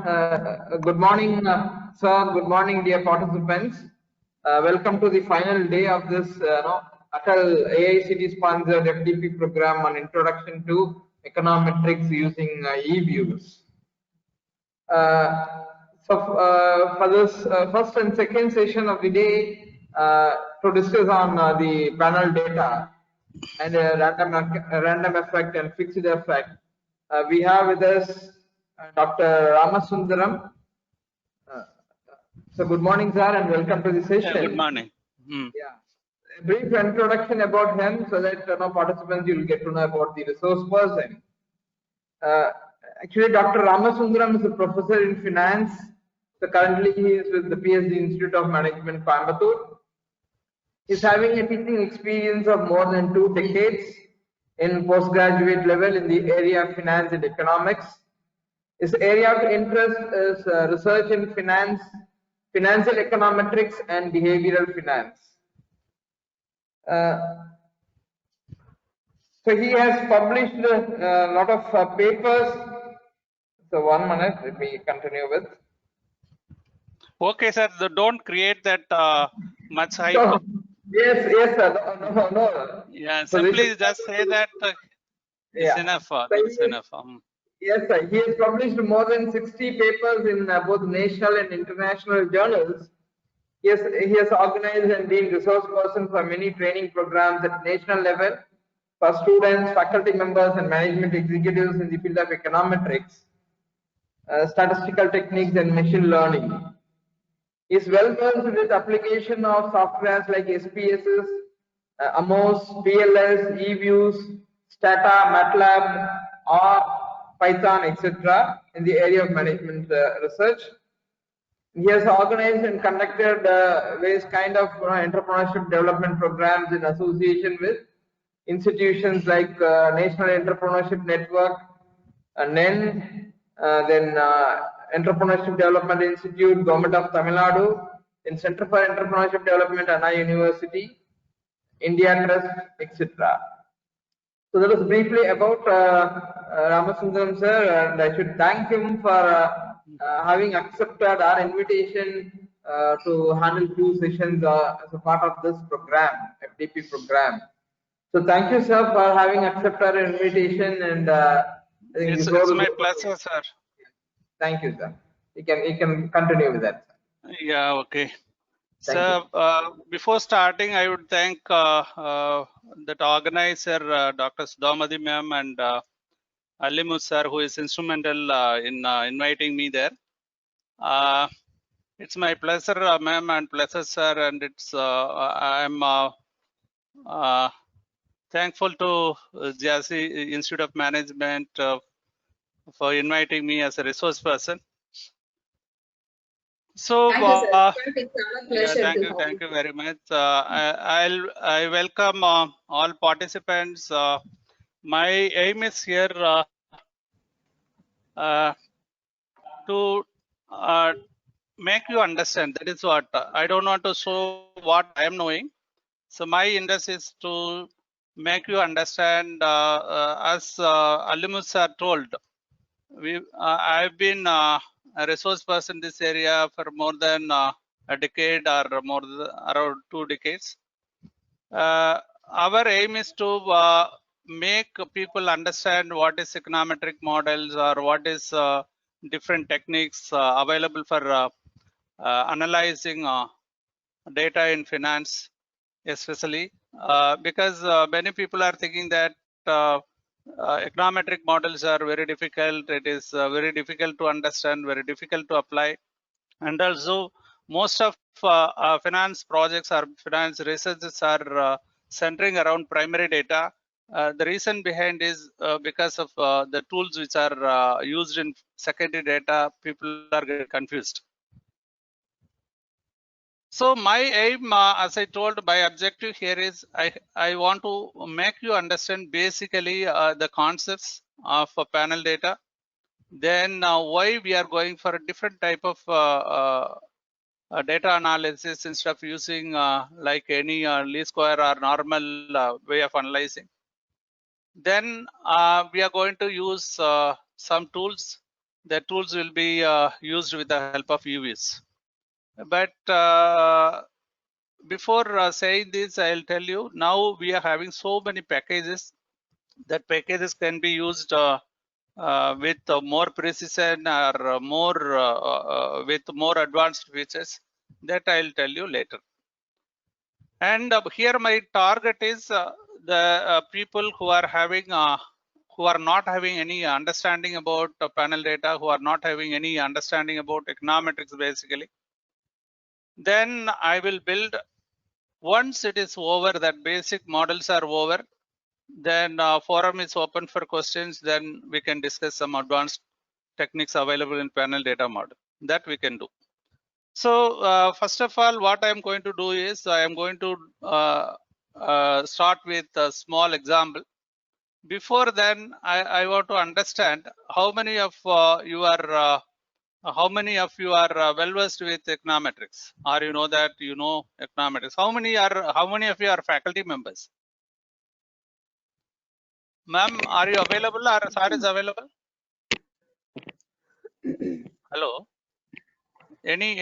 Good morning, sir. Good morning, dear participants. Welcome to the final day of this Atal AICT sponsored FDP program on Introduction to Econometrics using eViews. For this first and second session of the day, to discuss on the panel data and random effect and fixed effect, we have with us Dr. Ramasundaram. So good morning, sir, and welcome to the session. Yeah, good morning. Yeah, a brief introduction about him so that participants will get to know about the resource person. Actually, Dr. Ramasundaram is a professor in finance. So currently he is with the PSD Institute of Management, Coimbatore. He is having a teaching experience of more than 2 decades in postgraduate level in the area of finance and economics. His area of interest is research in finance, financial econometrics, and behavioral finance. So he has published a lot of papers. So 1 minute, let me continue with. Okay, sir. Don't create that much hype. No, yes, sir. No. Yeah, simply just say that it's enough. That's enough. Yes, sir. He has published more than 60 papers in both national and international journals. He has organized and been resource person for many training programs at national level for students, faculty members, and management executives in the field of econometrics, statistical techniques, and machine learning. He is well versed with application of softwares like SPSS, Amos, PLS, eViews, Stata, MATLAB, R, Python, etc. in the area of management research. He has organized and conducted various kind of entrepreneurship development programs in association with institutions like National Entrepreneurship Network, NEN, then Entrepreneurship Development Institute, Government of Tamil Nadu, then Center for Entrepreneurship Development, Anna University, India Trust, etc. So that was briefly about Ramasundaram sir, and I should thank him for having accepted our invitation to handle 2 sessions as a part of this program, FDP program. So thank you, sir, for having accepted our invitation, and it's my pleasure, sir. Thank you, sir. You can continue with that. Yeah, okay. So before starting, I would thank that organizer, Dr. Sudhamadi ma'am, and Alimus sir, who is instrumental in inviting me there. It's my pleasure, ma'am, and pleasure, sir, and it's I'm thankful to Jhansi Institute of Management for inviting me as a resource person. So thank you very much. I welcome all participants. My aim is here to make you understand. That is what I don't want to show what I am knowing. So my interest is to make you understand. As Alimus sir told, I've been a resource person in this area for more than a decade, or more than around 2 decades. Our aim is to make people understand what is econometric models, or what is different techniques available for analyzing data in finance, especially because many people are thinking that econometric models are very difficult. It is very difficult to understand, very difficult to apply, and also most of finance projects or finance researches are centering around primary data. The reason behind is because of the tools which are used in secondary data. People are getting confused. So my aim, as I told, my objective here is I want to make you understand basically the concepts of panel data. Then why we are going for a different type of data analysis instead of using like any least square or normal way of analyzing. Then we are going to use some tools the tools will be used with the help of UVs. But before saying this, I'll tell you, now we are having so many packages that packages can be used with more precision or more with more advanced features. That I'll tell you later. And here my target is the people who are having who are not having any understanding about panel data, who are not having any understanding about econometrics basically. Then I will build, once it is over, that basic models are over, then forum is open for questions. Then we can discuss some advanced techniques available in panel data model that we can do. So first of all, what I am going to do is I am going to start with a small example. Before then, I want to understand how many of you are well versed with econometrics, or you know that you know econometrics. How many of you are faculty members? Ma'am, are you available or sir is available? Hello. Any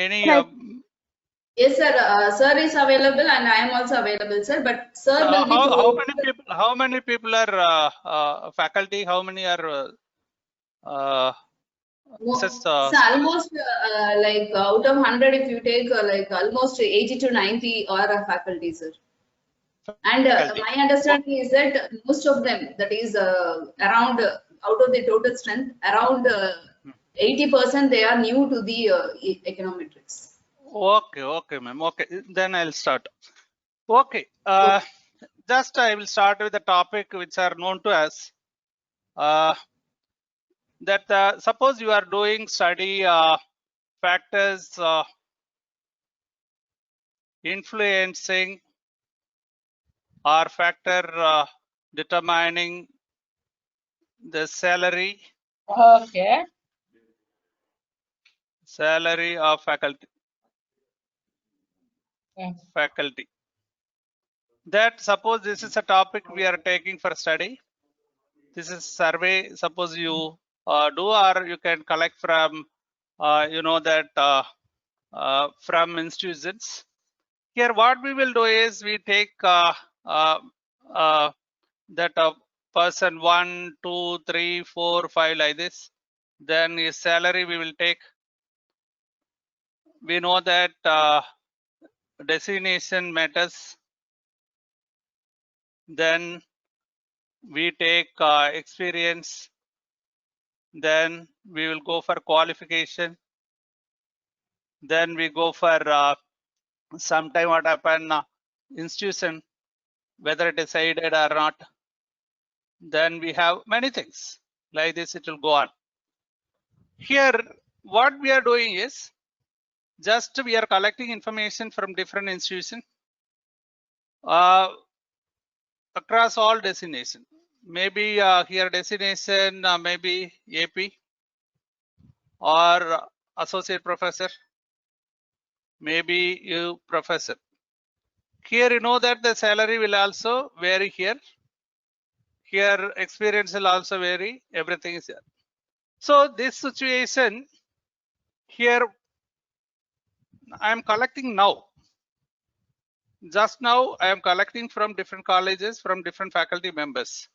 Yes, sir. Sir is available and I am also available, sir. But sir will be how many people are faculty? How many are so almost like out of 100, if you take like almost 80 to 90 are faculty, sir. And my understanding is that most of them, that is around out of the total strength, around 80% they are new to the econometrics. Okay, ma'am. Okay, then I'll start. Okay, just I will start with the topic which are known to us. That suppose you are doing study factors influencing or factor determining the salary. Okay. Salary of faculty. Yes. Faculty. That suppose this is a topic we are taking for study. This is survey. Suppose you do, or you can collect from you know that from institutions. Here what we will do is we take that person 1, 2, 3, 4, 5 like this. Then his salary we will take. We know that designation matters. Then we take experience. Then we will go for qualification. Then we go for sometime what happen institution, whether it is aided or not. Then we have many things like this. It will go on. Here what we are doing is just we are collecting information from different institutions across all designation. Maybe here designation maybe AP or associate professor, maybe you professor. Here you know that the salary will also vary here. Here experience will also vary. Everything is here. So this situation here I am collecting now. Just now I am collecting from different colleges, from different faculty members.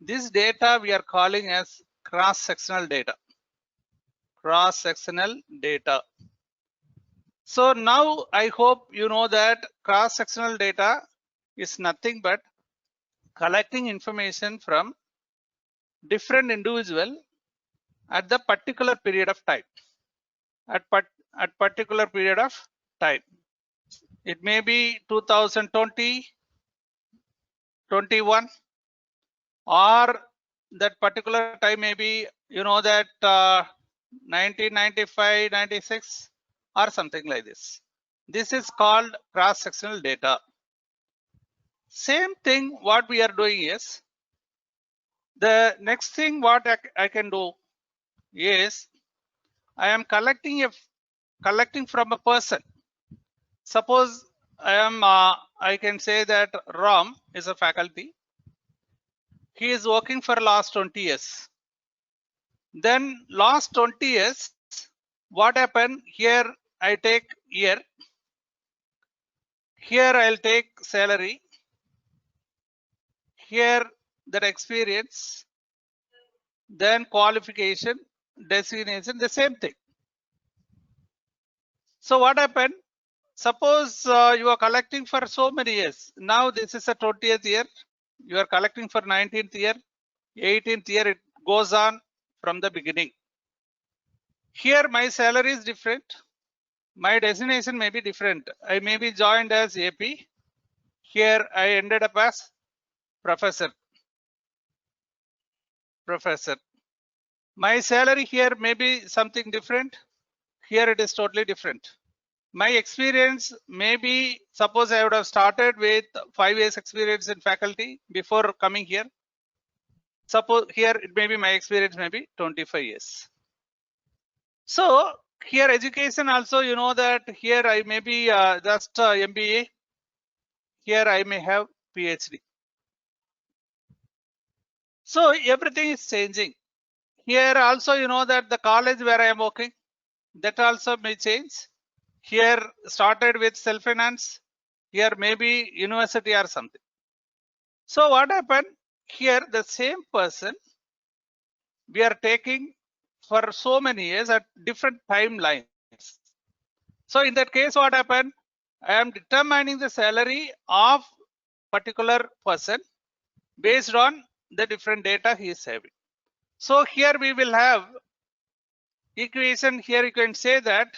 This data we are calling as cross-sectional data. Cross-sectional data. So now I hope you know that cross-sectional data is nothing but collecting information from different individual at the particular period of time. At particular period of time. It may be 2020, 21, or that particular time may be, you know, that 1995, 96 or something like this. This is called cross-sectional data. Same thing what we are doing is, the next thing what I can do is I am collecting from a person. Suppose I can say that Ram is a faculty. He is working for last 20 years. Then last 20 years, what happened here? I take year. Here I'll take salary. Here that experience, then qualification, designation, the same thing. So what happened? Suppose you are collecting for so many years. Now this is a 20th year. You are collecting for 19th year, 18th year. It goes on from the beginning. Here my salary is different. My designation may be different. I may be joined as AP. Here I ended up as professor. My salary here may be something different. Here it is totally different. My experience may be, suppose I would have started with 5 years experience in faculty before coming here. Suppose here it may be my experience may be 25 years. So here education also, you know that here I may be just MBA. Here I may have PhD. So everything is changing. Here also, you know that the college where I am working, that also may change. Here started with self-finance. Here maybe university or something. So what happened? Here the same person we are taking for so many years at different timelines. So in that case, what happened? I am determining the salary of particular person based on the different data he is having. So here we will have equation. Here you can say that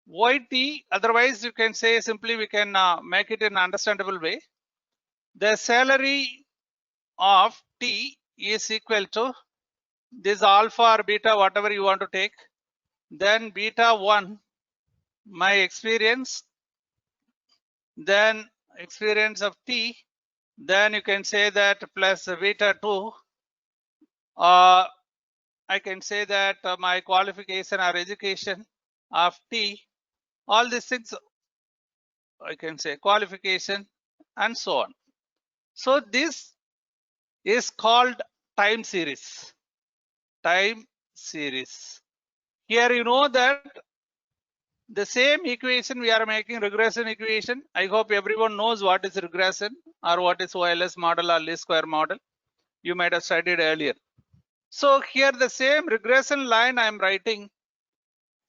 YT, otherwise you can say simply we can make it in an understandable way. The salary of T is equal to this alpha or beta, whatever you want to take. Then beta 1, my experience, then experience of T, then you can say that plus beta 2. I can say that my qualification or education of T, all these things I can say qualification and so on. So this is called time series. Time series. Here you know that the same equation we are making regression equation. I hope everyone knows what is regression or what is OLS model or least square model. You might have studied earlier. So here the same regression line I am writing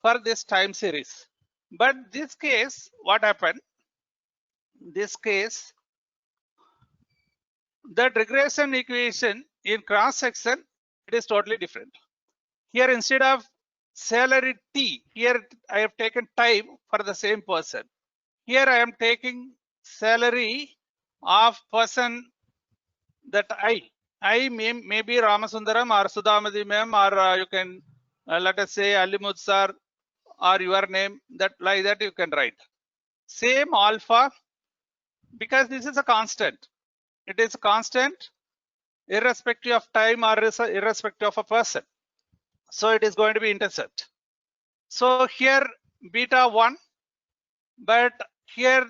for this time series. But this case, what happened? This case, that regression equation in cross section, it is totally different. Here instead of salary T, here I have taken time for the same person. Here I am taking salary of person that I may be Ramasundaram or Sudhamadi ma'am, or you can let us say Alimud sir or your name, that like that you can write. Same alpha, because this is a constant. It is a constant irrespective of time or irrespective of a person. So it is going to be intercept. So here beta 1, but here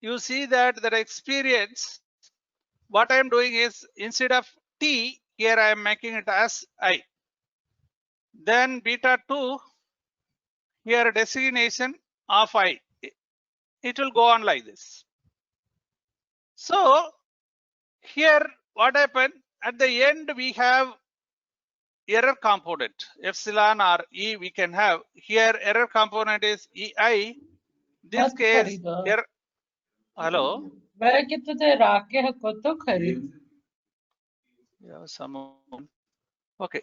you see that the experience, what I am doing is instead of T, here I am making it as I. Then beta 2, here designation of I. It will go on like this. So here what happened? At the end we have error component, epsilon or E we can have. Here error component is EI. This case, error. Hello? Yeah, someone. Okay.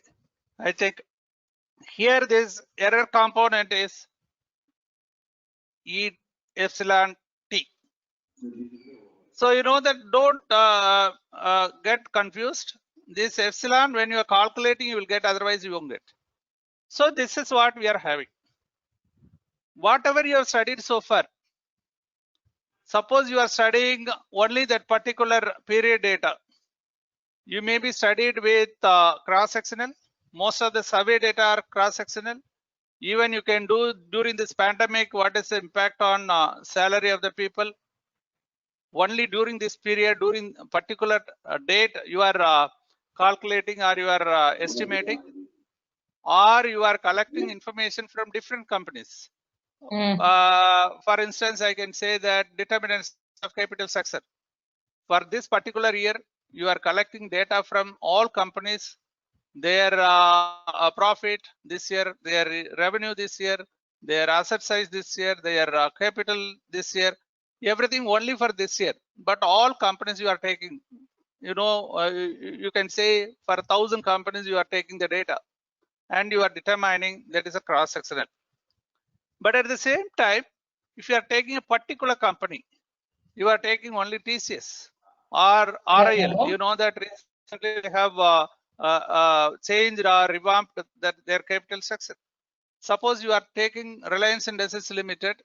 I think here this error component is E epsilon T. So you know that don't get confused. This epsilon, when you are calculating, you will get, otherwise you won't get. So this is what we are having. Whatever you have studied so far, suppose you are studying only that particular period data. You may be studied with cross-sectional. Most of the survey data are cross-sectional. Even you can do during this pandemic, what is the impact on salary of the people? Only during this period, during a particular date, you are calculating or you are estimating. or you are collecting information from different companies. For instance, I can say that determinants of capital structure. For this particular year, you are collecting data from all companies, their profit this year, their revenue this year, their asset size this year, their capital this year, everything only for this year. But all companies you are taking, you can say for 1,000 companies you are taking the data and you are determining that is a cross-sectional. But at the same time, if you are taking a particular company, you are taking only TCS or RIL. You know that recently they have changed or revamped their capital structure. Suppose you are taking Reliance Industries Limited,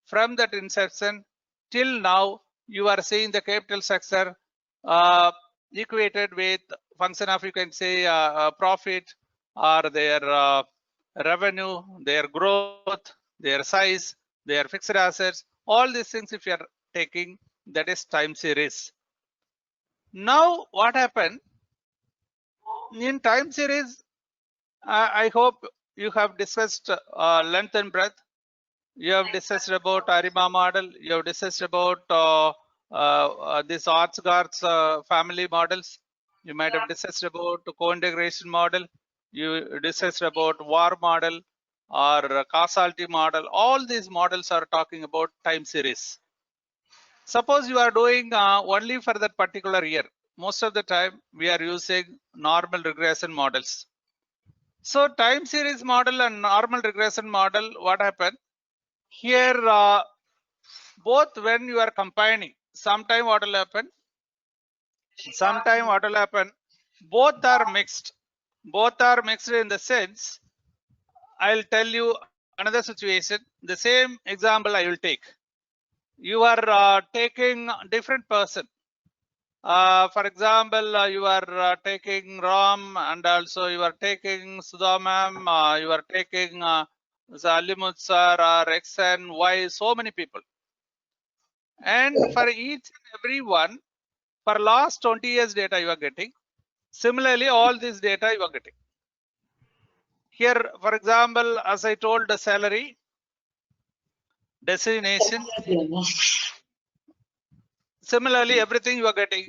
from that inception till now, you are seeing the capital structure equated with function of, you can say, profit or their revenue, their growth, their size, their fixed assets, all these things if you are taking, that is time series. Now what happened in time series, I hope you have discussed length and breadth. You have discussed about ARIMA model. You have discussed about this Artsgarth family models. You might have discussed about co-integration model. You discussed about VAR model or causality model. All these models are talking about time series. Suppose you are doing only for that particular year. Most of the time we are using normal regression models. So time series model and normal regression model, what happened? Here, both when you are combining, sometime what will happen? Sometime what will happen? Both are mixed. Both are mixed in the sense, I'll tell you another situation. The same example I will take. You are taking different person. For example, you are taking Ram, and also you are taking Sudha ma'am, you are taking Alimut sir, or X and Y, so many people. And for each and every one, for last 20 years data you are getting. Similarly, all this data you are getting. Here, for example, as I told, the salary, designation. Similarly, everything you are getting.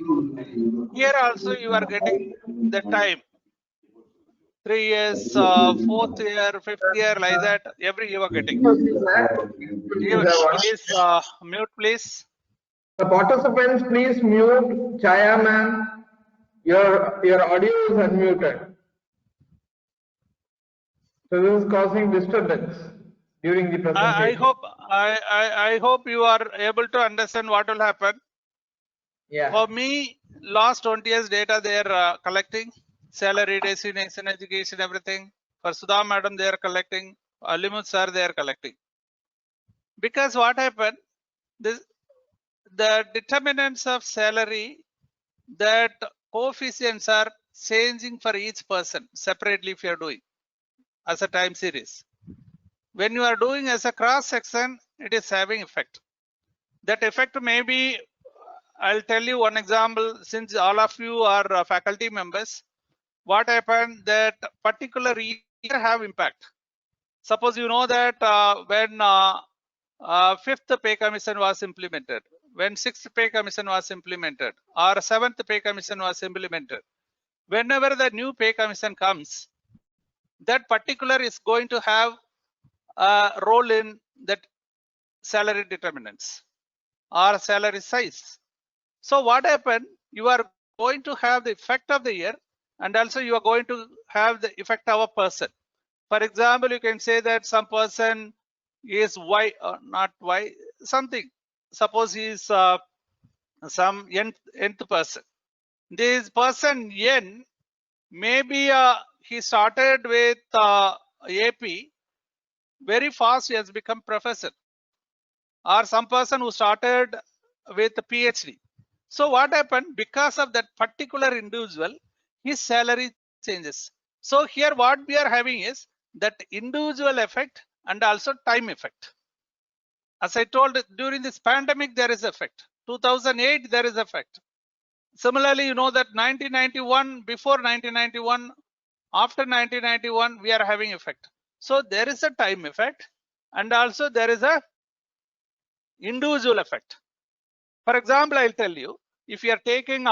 Here also you are getting the time. 3 years, 4th year, 5th year, like that. Every you are getting. Please mute, please. The participants, please mute. Chaya ma'am, your audio is unmuted. So this is causing disturbance during the presentation. I hope you are able to understand what will happen. Yeah. For me, last 20 years data they are collecting, salary, designation, education, everything. For Sudha madam they are collecting, Alimut sir they are collecting. Because what happened, the determinants of salary, that coefficients are changing for each person separately if you are doing as a time series. When you are doing as a cross section, it is having effect. That effect may be, I'll tell you one example, since all of you are faculty members. What happened, that particular year have impact. Suppose you know that when 5th pay commission was implemented, when 6th pay commission was implemented, or 7th pay commission was implemented, whenever the new pay commission comes, that particular is going to have a role in that salary determinants or salary size. So what happened, you are going to have the effect of the year, and also you are going to have the effect of a person. For example, you can say that some person is Y, not Y, something. Suppose he is some nth person. This person N, maybe he started with AP, very fast he has become professor, or some person who started with a PhD. So what happened, because of that particular individual, his salary changes. So here what we are having is that individual effect and also time effect. As I told, during this pandemic there is effect. 2008 there is effect. Similarly, you know that 1991, before 1991, After 1991, we are having effect. So there is a time effect, and also there is a individual effect. For example, I'll tell you, if you are taking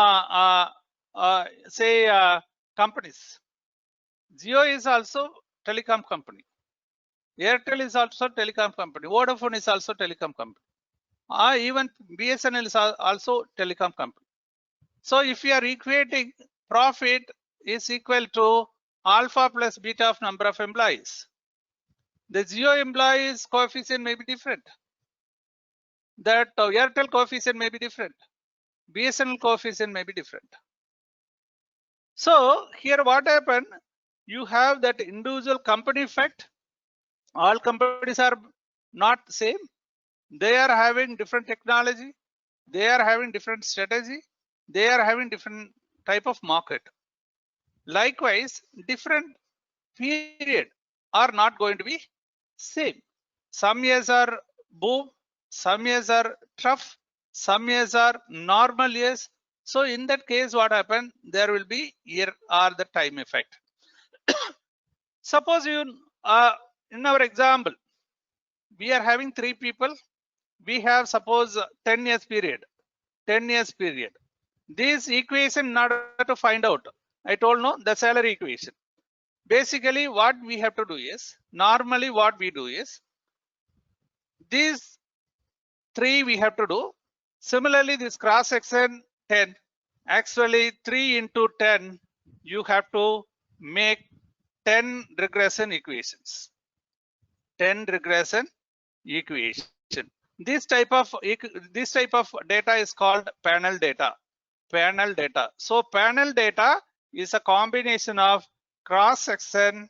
say companies, Jio is also telecom company, Airtel is also telecom company, Vodafone is also telecom company, even BSNL is also telecom company. So if you are equating profit is equal to alpha plus beta of number of employees, the Jio employees coefficient may be different, that Airtel coefficient may be different, BSNL coefficient may be different. So here what happened, you have that individual company effect. All companies are not same. They are having different technology. They are having different strategy. They are having different type of market. Likewise, different period are not going to be same. Some years are boom, some years are tough, some years are normal years. So in that case, what happened? There will be year or the time effect. Suppose you in our example, we are having 3 people. We have suppose 10 years period. 10 years period. This equation in order to find out, I told no, the salary equation. Basically, what we have to do is, normally what we do is, these 3 we have to do. Similarly, this cross section 10, actually 3 into 10, you have to make 10 regression equations. 10 regression equation. This type of data is called panel data. Panel data. So panel data is a combination of cross section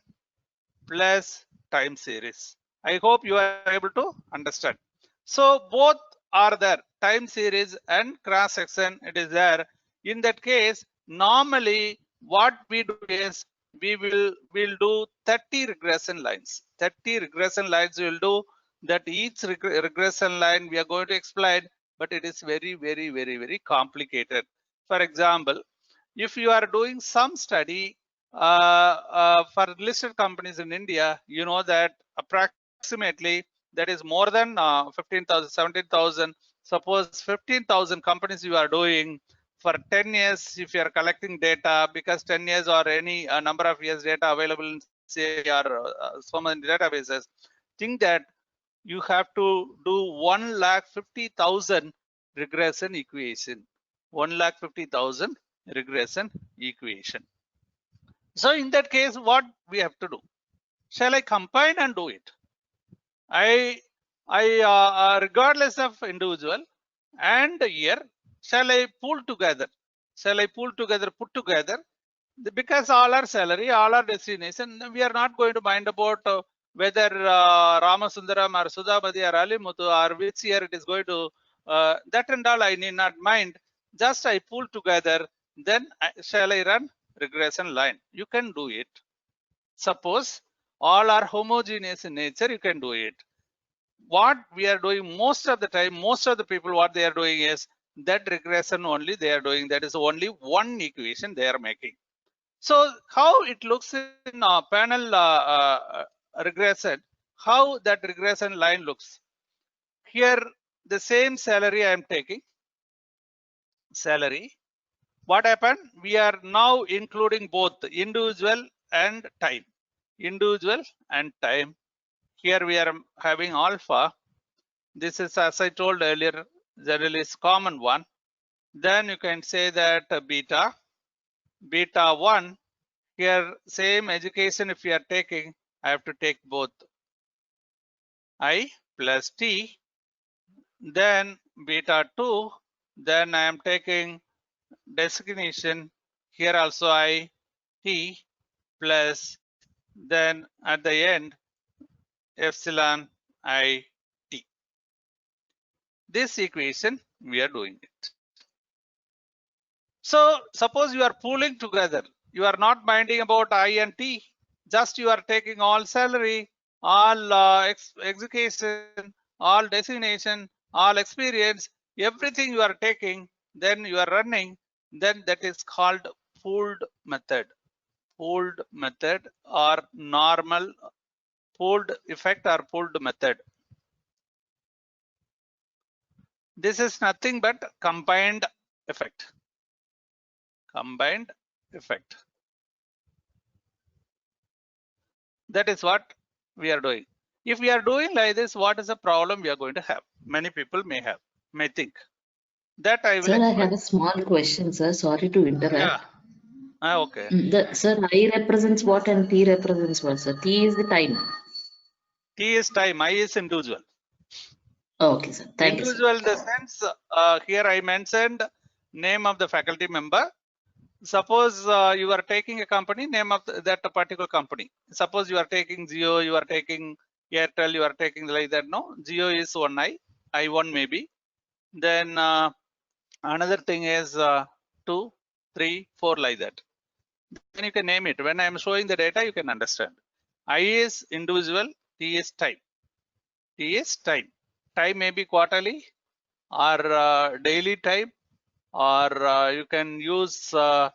plus time series. I hope you are able to understand. So both are there, time series and cross section, it is there. In that case, normally what we do is we'll do 30 regression lines. 30 regression lines we will do. That each regression line we are going to explain, but it is very complicated. For example, if you are doing some study for listed companies in India, you know that approximately that is more than 15,000, 17,000. Suppose 15,000 companies you are doing for 10 years. If you are collecting data, because 10 years or any number of years data available in say or so many databases, think that you have to do 1,50,000 regression equation. 1,50,000 regression equation. So in that case, what we have to do? Shall I combine and do it? I regardless of individual and year, shall I pull together? Shall I pull together, put together? Because all our salary, all our destination, we are not going to mind about whether Ramasundaram or Sudhamati or Alimuthu or which year it is going to, that and all I need not mind. Just I pull together, then shall I run regression line? You can do it. Suppose all are homogeneous in nature, you can do it. What we are doing most of the time, most of the people, what they are doing is that regression only they are doing. That is only one equation they are making. So how it looks in panel regression, how that regression line looks. Here the same salary I am taking, salary. What happened? We are now including both individual and time. Individual and time. Here we are having alpha. This is, as I told earlier, generally is common one. Then you can say that beta 1. Here same education if you are taking, I have to take both I plus T, then beta 2, then I am taking designation, here also I T plus, then at the end epsilon I T. This equation we are doing it. So suppose you are pooling together, you are not minding about I and T, just you are taking all salary, all education, all designation, all experience, everything you are taking, then you are running, then that is called pooled method. pooled method or normal pooled effect or pooled method. This is nothing but combined effect. Combined effect. That is what we are doing. If we are doing like this, what is the problem we are going to have? Many people may think. That I will Sir, I explain. have a small question, sir. Sorry to interrupt. Yeah. Okay. Sir, I represents what and T represents what, sir? T is the time. T is time, I is individual. Okay, sir. Thank you, sir. Individual in the sense, here I mentioned name of the faculty member. Suppose you are taking a company, name of that particular company. Suppose you are taking Jio, you are taking Airtel, you are taking like that. No, Jio is one I1 maybe. Then another thing is 2, 3, 4 like that. Then you can name it. When I am showing the data, you can understand. I is individual, T is time. T is time. Time may be quarterly or daily time, or you can use, for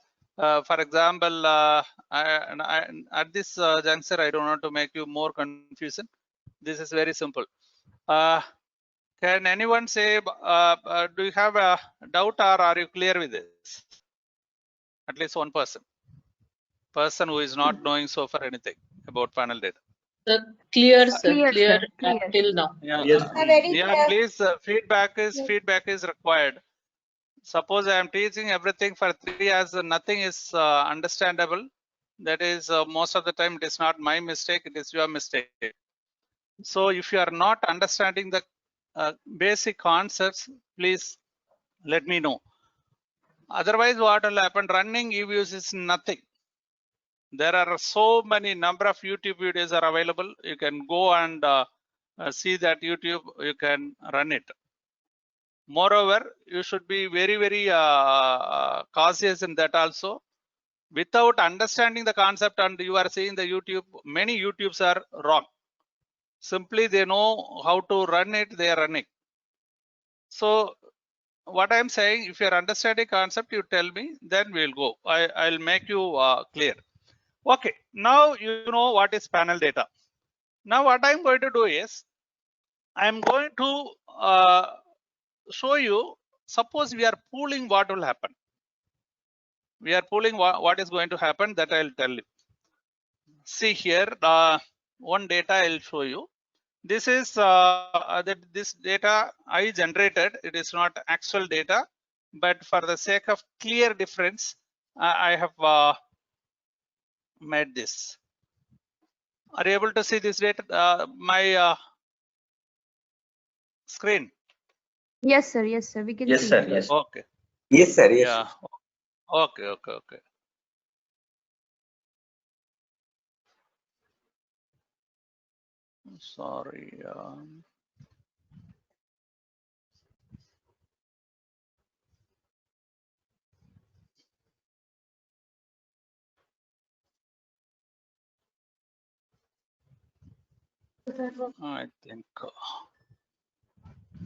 example, at this juncture, I don't want to make you more confusion. This is very simple. Can anyone say, do you have a doubt or are you clear with this? At least one person who is not knowing so far anything about panel data. Clear, sir. Clear, Clear, sir. Clear. till now. Yeah, Yes. yeah, please, feedback is required. Suppose I am teaching everything for 3 hours, nothing is understandable. That is most of the time it is not my mistake, it is your mistake. So if you are not understanding the basic concepts, please let me know. Otherwise, what will happen? Running EViews is nothing. There are so many number of YouTube videos are available. You can go and see that YouTube, you can run it. Moreover, you should be very, very cautious in that also. Without understanding the concept and you are seeing the YouTube, many YouTubes are wrong. Simply they know how to run it, they are running. So what I'm saying, if you're understanding concept, you tell me, then we'll go. I'll make you clear. Okay, now you know what is panel data. Now what I'm going to do is, I'm going to show you, suppose we are pooling, what will happen. We are pooling what is going to happen, that I'll tell you. See here, one data I'll show you. This is this data I generated. It is not actual data, but for the sake of clear difference, I have made this. Are you able to see this data? My screen. Yes, sir. Yes, sir. We can Yes, see. sir. Yes. Okay. Yes, sir. Yes. Yeah. Okay. Sorry. I think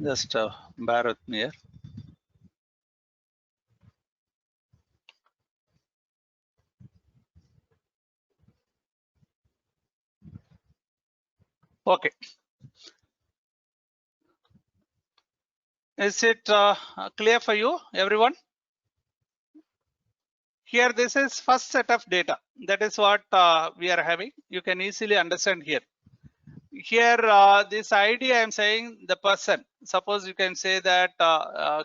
just bear with me here. Okay. Is it clear for you, everyone? Here, this is first set of data. That is what we are having. You can easily understand here. Here, this ID I am saying the person. Suppose you can say that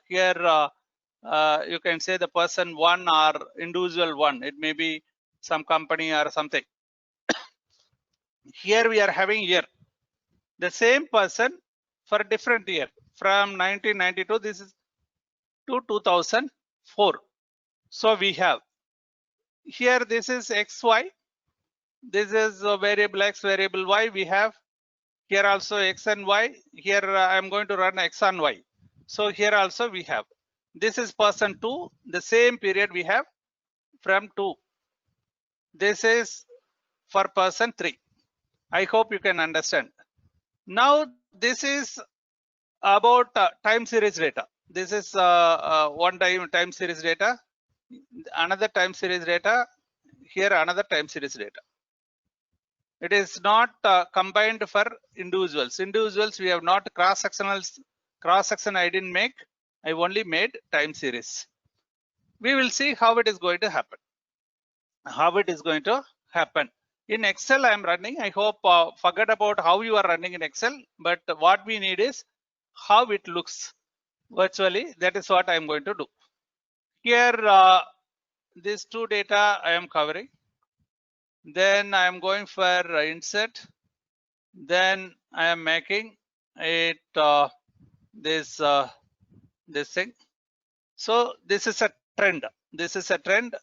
here you can say the person 1 or individual 1. It may be some company or something. Here we are having here the same person for a different year from 1992. This is to 2004. So we have here, this is XY. This is variable X, variable Y. We have here also X and Y. Here I am going to run X and Y. So here also we have. This is person 2. The same period we have from 2. This is for person 3. I hope you can understand. Now this is about time series data. This is one time series data. Another time series data. here another time series data. It is not combined for individuals. Individuals we have not cross-section I didn't make. I only made time series. We will see how it is going to happen. In Excel I am running. I hope forget about how you are running in Excel, but what we need is how it looks virtually. That is what I am going to do. Here these two data I am covering. Then I am going for insert. Then I am making it this thing. So this is a trend. This is a trend.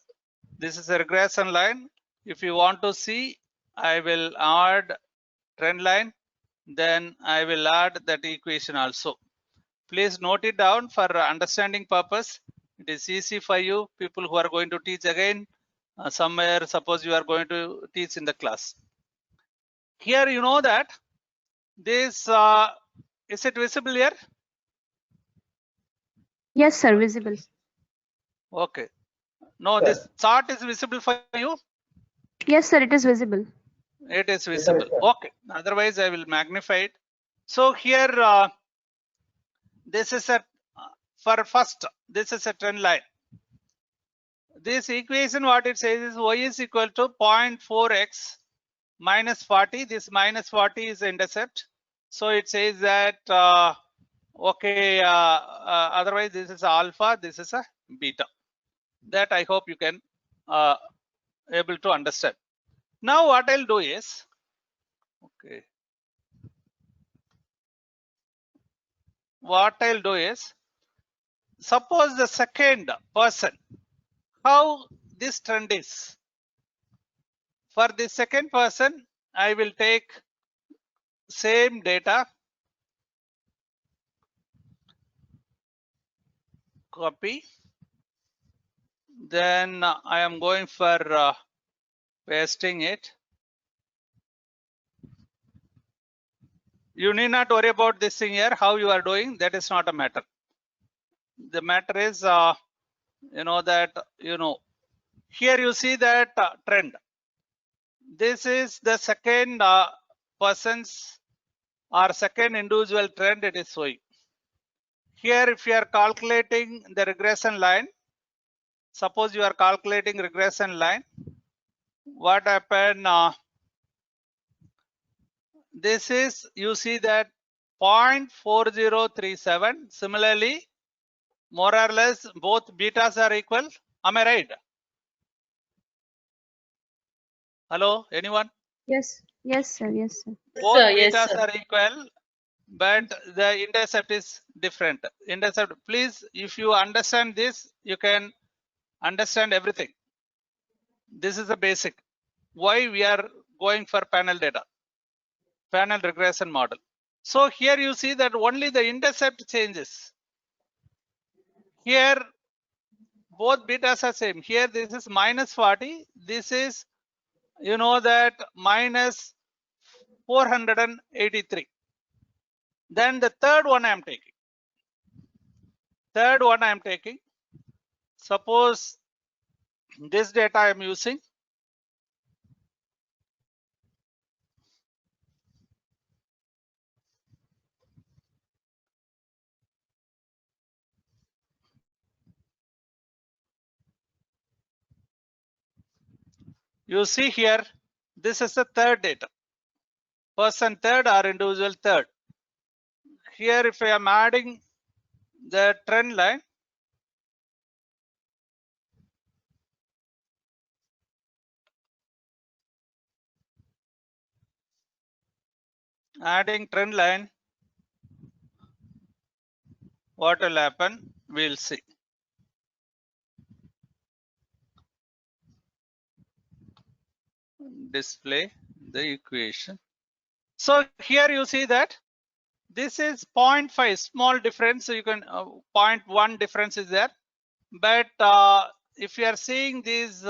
This is a regression line. If you want to see, I will add trend line. Then I will add that equation also. Please note it down for understanding purpose. It is easy for you people who are going to teach again somewhere. Suppose you are going to teach in the class. Here you know that this is it visible here? Yes, sir, visible. Okay. No, this chart is visible for you. Yes, sir, it is visible. It is visible. Okay. Otherwise, I will magnify it. So here, this is a for first. This is a trend line. This equation, what it says is y is equal to 0.4x minus 40. This minus 40 is intercept. So it says that okay. Otherwise, this is alpha. This is a beta. That I hope you can able to understand. Now what I'll do is, okay, what I'll do is, suppose the second person, how this trend is. For the second person, I will take same data, copy, then I am going for pasting it. You need not worry about this thing here, how you are doing, that is not a matter. The matter is, you know that, here you see that trend. This is the second person's or second individual trend it is showing. Here, if you are calculating the regression line, suppose you are calculating regression line, what happened? This is, you see that 0.4037. Similarly, more or less both betas are equal. Am I right? Hello, anyone? Yes, yes, sir, yes, sir. Both Yes, betas sir. are equal, but the intercept is different. Intercept, please, if you understand this, you can understand everything. This is the basic. Why we are going for panel data, panel regression model. So here you see that only the intercept changes. Here both betas are same. Here this is minus 40. This is, you know that, minus 483. Then the third one I am taking. Suppose this data I am using. You see here, this is the third data. Person third or individual third. Here, if I am adding the trend line, what will happen? We'll see. Display the equation. So here you see that this is 0.5, small difference. So you can 0.1 difference is there. But if you are seeing this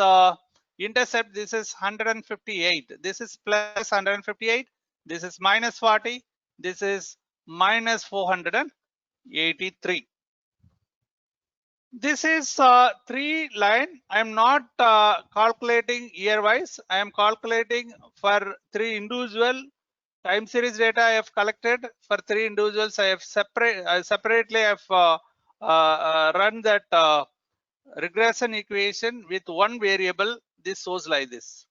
intercept, this is 158. This is plus 158. This is minus 40. This is minus 483. This is 3 line. I am not calculating year wise. I am calculating for 3 individual time series data I have collected. For 3 individuals, I have separately I have run that regression equation with one variable. This shows like this.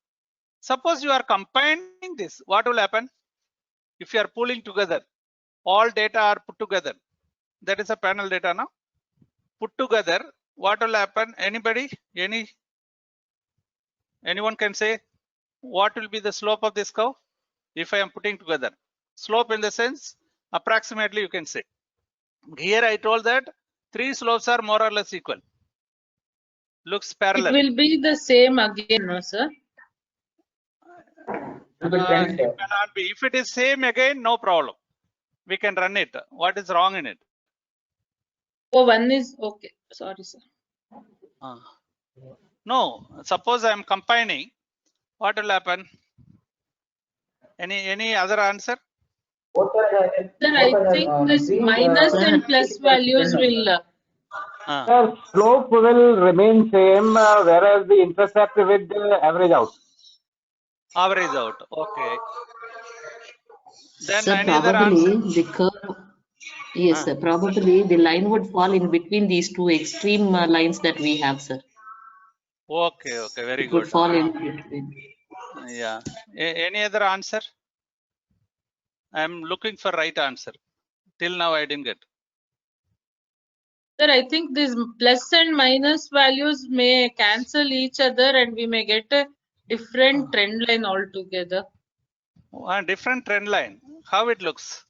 Suppose you are combining this, what will happen? If you are pulling together, all data are put together. That is a panel data now. Put together, what will happen? Anybody? Anyone can say what will be the slope of this curve if I am putting together? Slope in the sense approximately you can say. Here I told that 3 slopes are more or less equal. Looks It parallel. will be the same again, no, sir? It cannot be. If it is same again, no problem. We can run it. What is wrong in it? Oh, one is okay. Sorry, sir. No, suppose I am combining, what will happen? Any other answer? Sir, I think this minus and plus values will. Sir, slope will remain same, whereas the intercept will average out. Average out. Okay. Then Sir, any other answer? probably the curve, yes, sir, probably the line would fall in between these two extreme lines that we have, sir. Okay, okay, very It would good. fall in between. Yeah. Any other answer? I'm looking for right answer. Till now I didn't get. Sir, I think these plus and minus values may cancel each other and we may get a different trend line altogether. A different trend line. How it looks?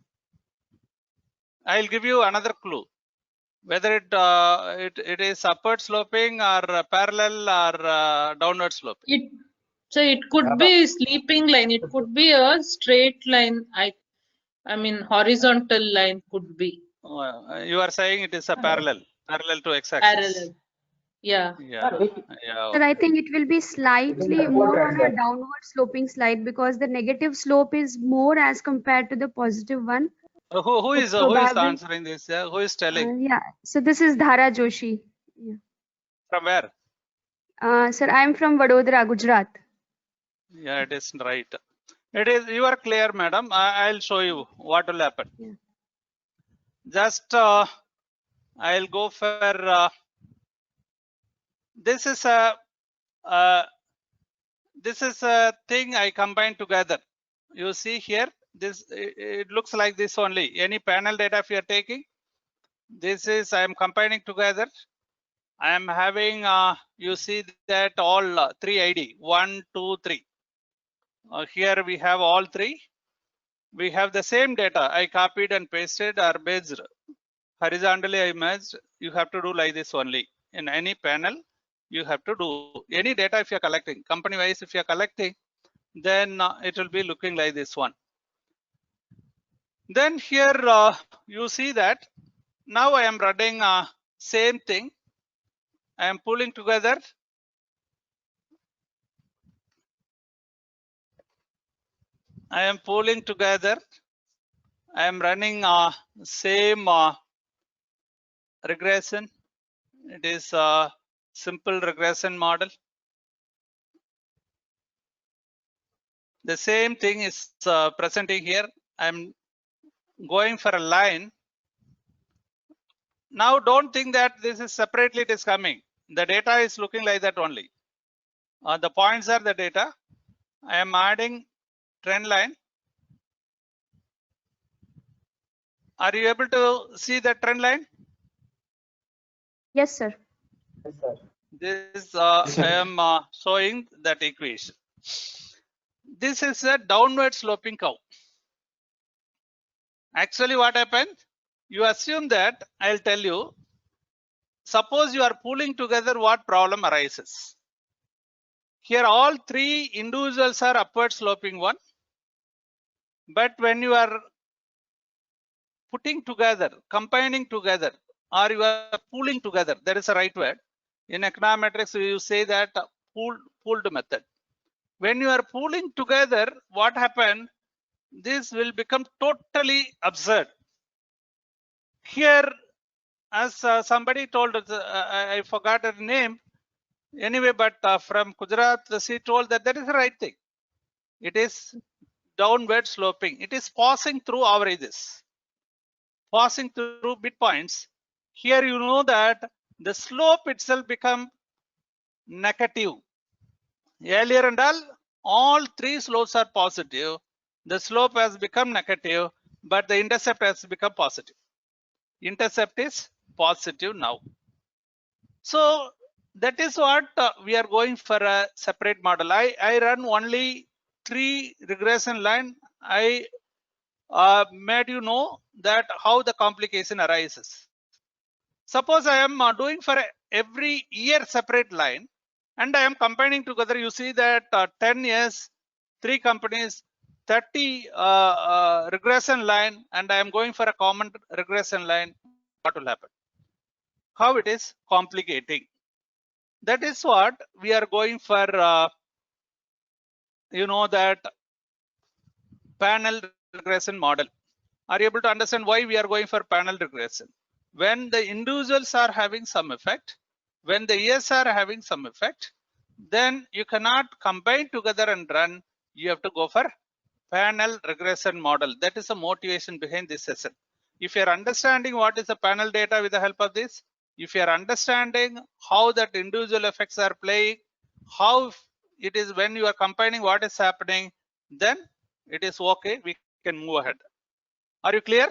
I'll give you another clue. Whether it is upward sloping or parallel or downward sloping. So it could be sleeping line. It could be a straight line. I mean horizontal line could be. You are saying it is a parallel to x-axis. Parallel. Yeah. Yeah. Sir, I think it will be slightly more on a downward sloping slide because the negative slope is more as compared to the positive one. Who is answering this? Who is telling? Yeah. So this is Dhara Joshi. Yeah. From where? Sir, I am from Vadodara, Gujarat. Yeah, it is right. It is. You are clear, madam. I'll show you what will happen. Yeah. Just I'll go for this is a thing I combine together. You see here, this it looks like this only. Any panel data if you are taking, this is I am combining together. I am having you see that all 3 ID 1, 2, 3. Here we have all 3. We have the same data. I copied and pasted or merged. Horizontally I merged. You have to do like this only. In any panel, you have to do any data if you are collecting. Company wise, if you are collecting, then it will be looking like this one. Then here you see that now I am running same thing. I am pulling together. I am pulling together. I am running same regression. It is a simple regression model. The same thing is presenting here. I'm going for a line. Now don't think that this is separately it is coming. The data is looking like that only. The points are the data. I am adding trend line. Are you able to see the trend line? Yes, sir. This I am showing that equation. This is a downward sloping curve. Actually, what happened? You assume that I'll tell you. Suppose you are pulling together, what problem arises? Here, all 3 individuals are upward sloping one. But when you are putting together, combining together, or you are pooling together, there is a right word. In econometrics, you say that pooled method. When you are pooling together, what happened? This will become totally absurd. Here, as somebody told us, I forgot her name. Anyway, but from Gujarat, she told that is the right thing. It is downward sloping. It is passing through averages, passing through midpoints. Here you know that the slope itself become negative. Earlier and all three slopes are positive. The slope has become negative, but the intercept has become positive. Intercept is positive now. So that is what we are going for a separate model. I run only 3 regression line. I made you know that how the complication arises. Suppose I am doing for every year separate line, and I am combining together. You see that 10 years, 3 companies, 30 regression line, and I am going for a common regression line. What will happen? How it is complicating. That is what we are going for. You know that panel regression model. Are you able to understand why we are going for panel regression? When the individuals are having some effect, when the years are having some effect, then you cannot combine together and run. You have to go for panel regression model. That is the motivation behind this session. If you are understanding what is the panel data with the help of this, if you are understanding how that individual effects are playing, how it is when you are combining what is happening, then it is okay. We can move ahead. Are you clear?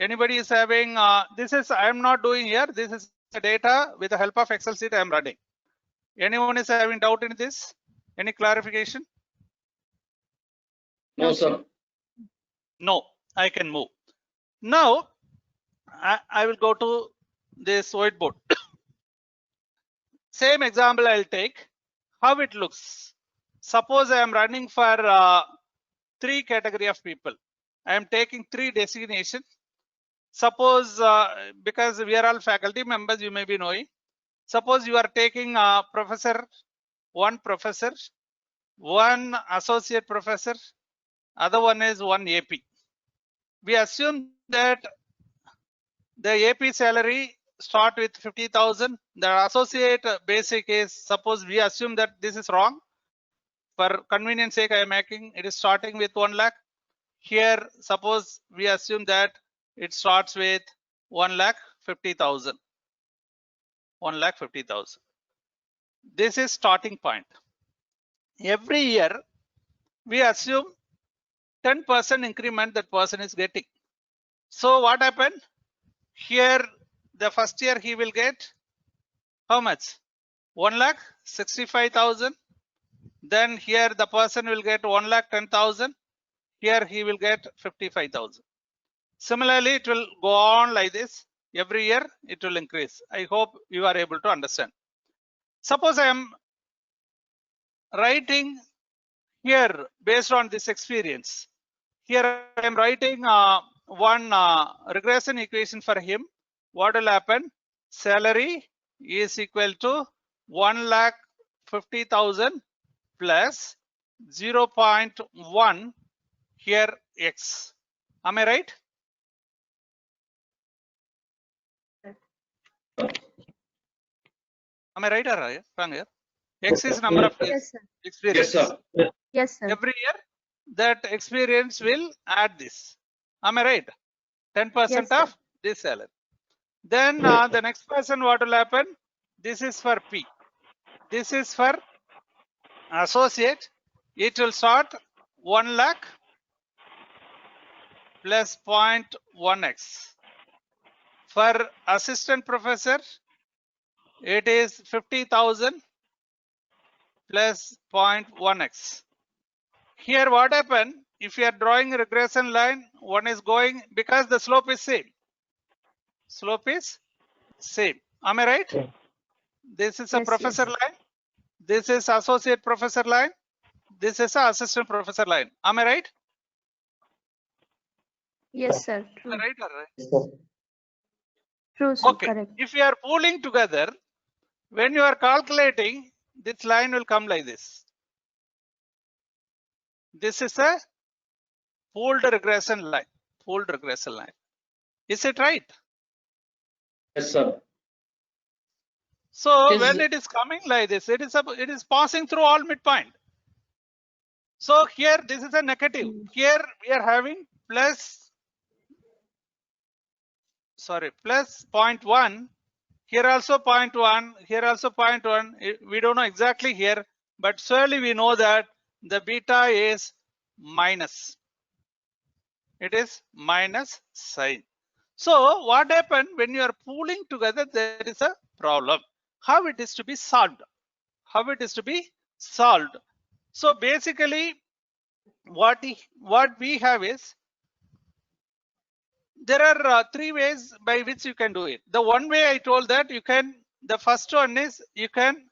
Anybody is having this is I am not doing here. This is the data with the help of Excel sheet I am running. Anyone is having doubt in this? Any clarification? No, sir. No, I can move. Now I will go to this whiteboard. Same example I'll take. How it looks. Suppose I am running for 3 category of people. I am taking 3 designation. Suppose because we are all faculty members, you may be knowing. Suppose you are taking professor, 1 professor, 1 associate professor, other one is 1 AP. We assume that the AP salary start with 50,000. The associate basic is, suppose we assume that this is wrong. For convenience sake, I am making it is starting with 1 lakh. Here, suppose we assume that it starts with 1,50,000. 1,50,000. This is starting point. Every year, we assume 10% increment that person is getting. So what happened? Here, the first year he will get how much? 1,65,000. Then here the person will get 1,10,000. Here he will get 55,000. Similarly, it will go on like this. Every year it will increase. I hope you are able to understand. Suppose I am writing here based on this experience. Here I am writing one regression equation for him. What will happen? Salary is equal to 1,50,000 plus 0.1 here X. Am I right? Am I right or wrong here? X is number of years experience. Yes, sir. Yes, sir. Every year that experience will add this. Am I right? 10% Yes, of this salary. Then the next person, what will happen? This is for P. This is for associate. It will start 1 lakh plus 0.1x. For assistant professor, it is 50,000 plus 0.1x. Here what happened? If you are drawing a regression line, one is going because the slope is same. Slope is same. Am I right? This is a Yes, professor yes. line. This is associate professor line. This is a assistant professor line. Am I right? Yes, sir. Am True. I right or right? True, sir. Okay. Correct. If you are pooling together, when you are calculating, this line will come like this. This is a pooled regression line. Pooled regression line. Is it right? Yes, sir. So It is- when it is coming like this, it is passing through all midpoint. So here this is a negative. Here we are having plus 0.1. Here also 0.1. Here also 0.1. We don't know exactly here, but surely we know that the beta is minus. It is minus sign. So what happened when you are pooling together? There is a problem. How it is to be solved? How it is to be solved? So basically, what we have is, there are three ways by which you can do it. The one way I told that you can, the first one is you can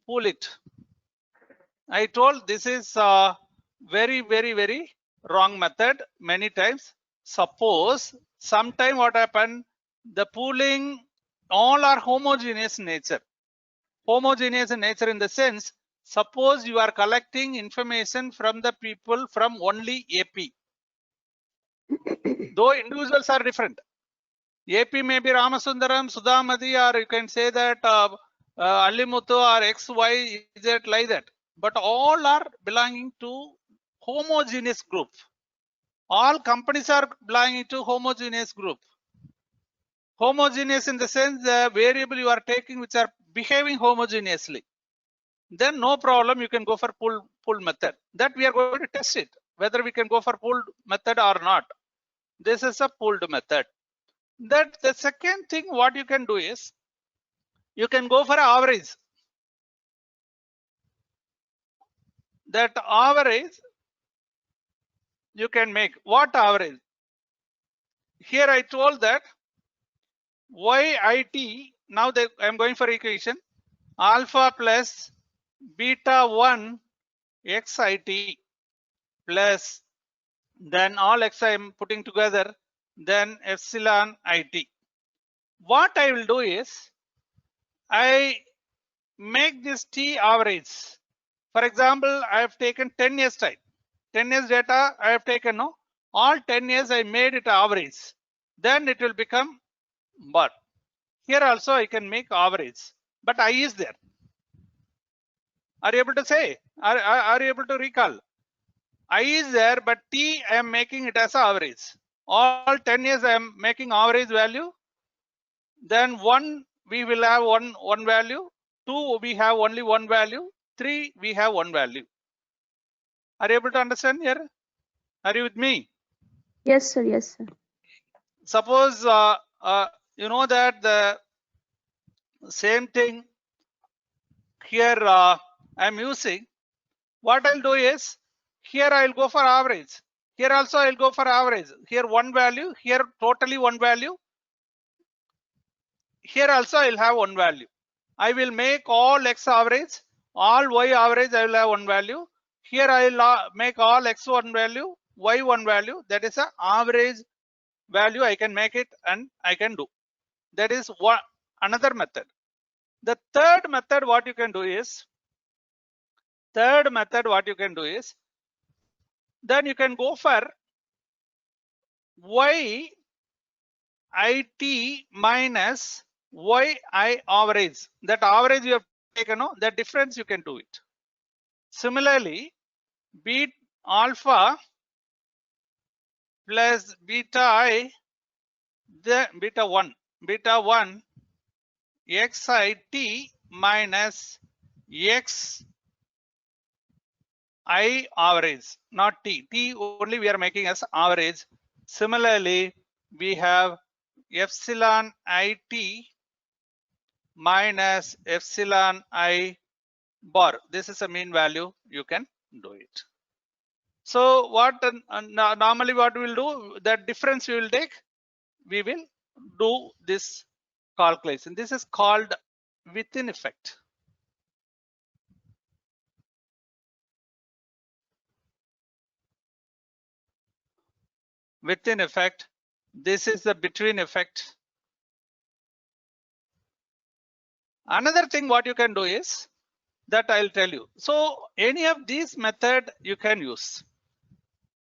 pool it. I told this is very wrong method many times. Suppose sometime what happened, the pooling all are homogeneous nature. Homogeneous in nature in the sense, suppose you are collecting information from the people from only AP. Though individuals are different. AP may be Ramasundaram, Sudhamati, or you can say that Allimuthu or X, Y, Z, like that. But all are belonging to homogeneous group. All companies are belonging to homogeneous group. Homogeneous in the sense the variable you are taking which are behaving homogeneously. Then no problem, you can go for pool method. That we are going to test it, whether we can go for pooled method or not. This is a pooled method. That the second thing what you can do is, you can go for average. That average you can make. What average? Here I told that YIT, now that I'm going for equation, alpha plus beta 1 XIT plus then all X I am putting together, then epsilon IT. What I will do is, I make this T average. For example, I have taken 10 years time. 10 years data I have taken, no? All 10 years I made it average. Then it will become bar. Here also I can make average, but I is there. Are you able to say? Are you able to recall? I is there, but T I am making it as average. All 10 years I am making average value. Then 1 we will have one value. 2 we have only one value. 3 we have one value. Are you able to understand here? Are you with me? Yes, sir. Yes, sir. Suppose you know that the same thing here I'm using. What I'll do is, here I'll go for average. Here also I'll go for average. Here one value, here totally one value. Here also I'll have one value. I will make all X average, all Y average I will have one value. Here I'll make all X one value, Y one value. That is a average value. I can make it and I can do. That is one another method. The third method what you can do is, then you can go for YIT minus YI average. That average you have taken, no? That difference you can do it. Similarly, beta alpha plus beta I, the beta 1 XIT minus X I average, not T. T only we are making as average. Similarly, we have epsilon IT minus epsilon I bar. This is a mean value. You can do it. So what normally what we will do, that difference we will take, we will do this calculation. This is called within effect. Within effect. This is the between effect. Another thing what you can do is that I'll tell you. So any of these method you can use.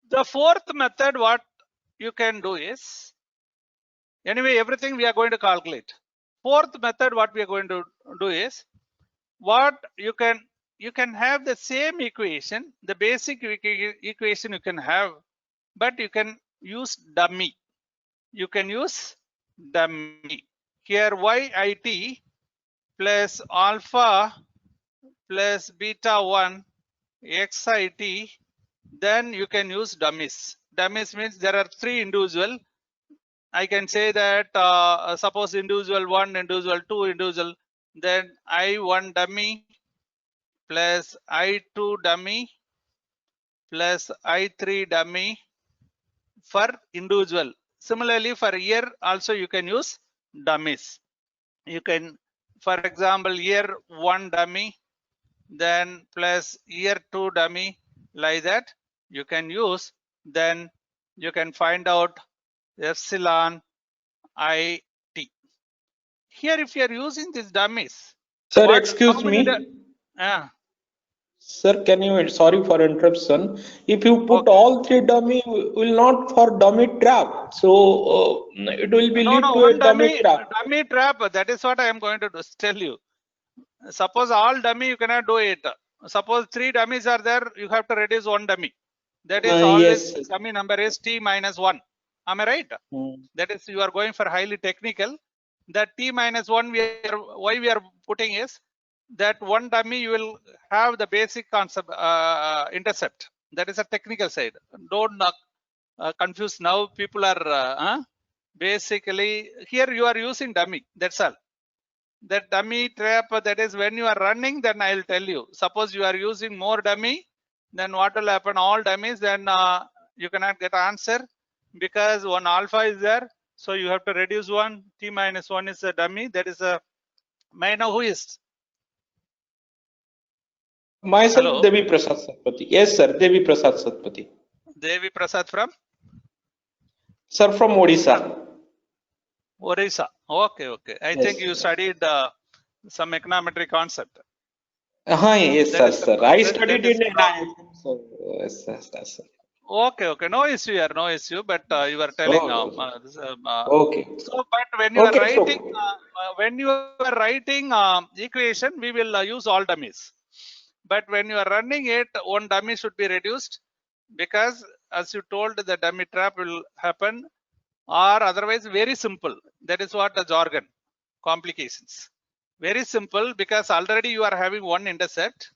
The fourth method what you can do is, Anyway, everything we are going to calculate. Fourth method, what we are going to do is, what you can have the same equation, the basic equation you can have, but you can use dummy. You can use dummy. Here yit plus alpha plus beta 1 xit, then you can use dummies. Dummies means there are three individual. I can say that suppose individual 1, individual 2, individual, then I1 dummy plus I2 dummy plus I3 dummy for individual. Similarly, for year also you can use dummies. You can, for example, year 1 dummy, then plus year 2 dummy, like that you can use. Then you can find out epsilon IT. Here, if you are using these dummies, Sir, how excuse many? me. Sir, can you, sorry for interruption. If you put okay. all three dummy, will not for dummy trap. So it will be lead to one a dummy trap. dummy trap. That is what I am going to tell you. Suppose all dummy, you cannot do it. Suppose three dummies are there, you have to reduce one dummy. That is always Yes. dummy number is t minus 1. Am I right? That is, you are going for highly technical. That t minus 1, why we are putting is that one dummy you will have the basic concept intercept. That is a technical side. Don't confuse now. People are basically here you are using dummy. That's all. That dummy trap, that is when you are running, then I will tell you. Suppose you are using more dummy, then what will happen? All dummies, then you cannot get answer because one alpha is there. So you have to reduce one. T minus 1 is a dummy. That is a, may I know who is? Myself, Hello? Devi Prasad Satpathy. Yes, sir, Devi Prasad Satpathy. Devi Prasad from? Sir, from Odisha. Orissa. Okay, okay. I think you studied some econometric concept. Yes, sir. I studied in yes, sir. Okay, okay. No issue here, no issue. But you are telling okay. So, but when you are writing, equation, we will use all dummies. But when you are running it, one dummy should be reduced because, as you told, the dummy trap will happen, or otherwise very simple. That is what the jargon, complications. Very simple because already you are having one intercept.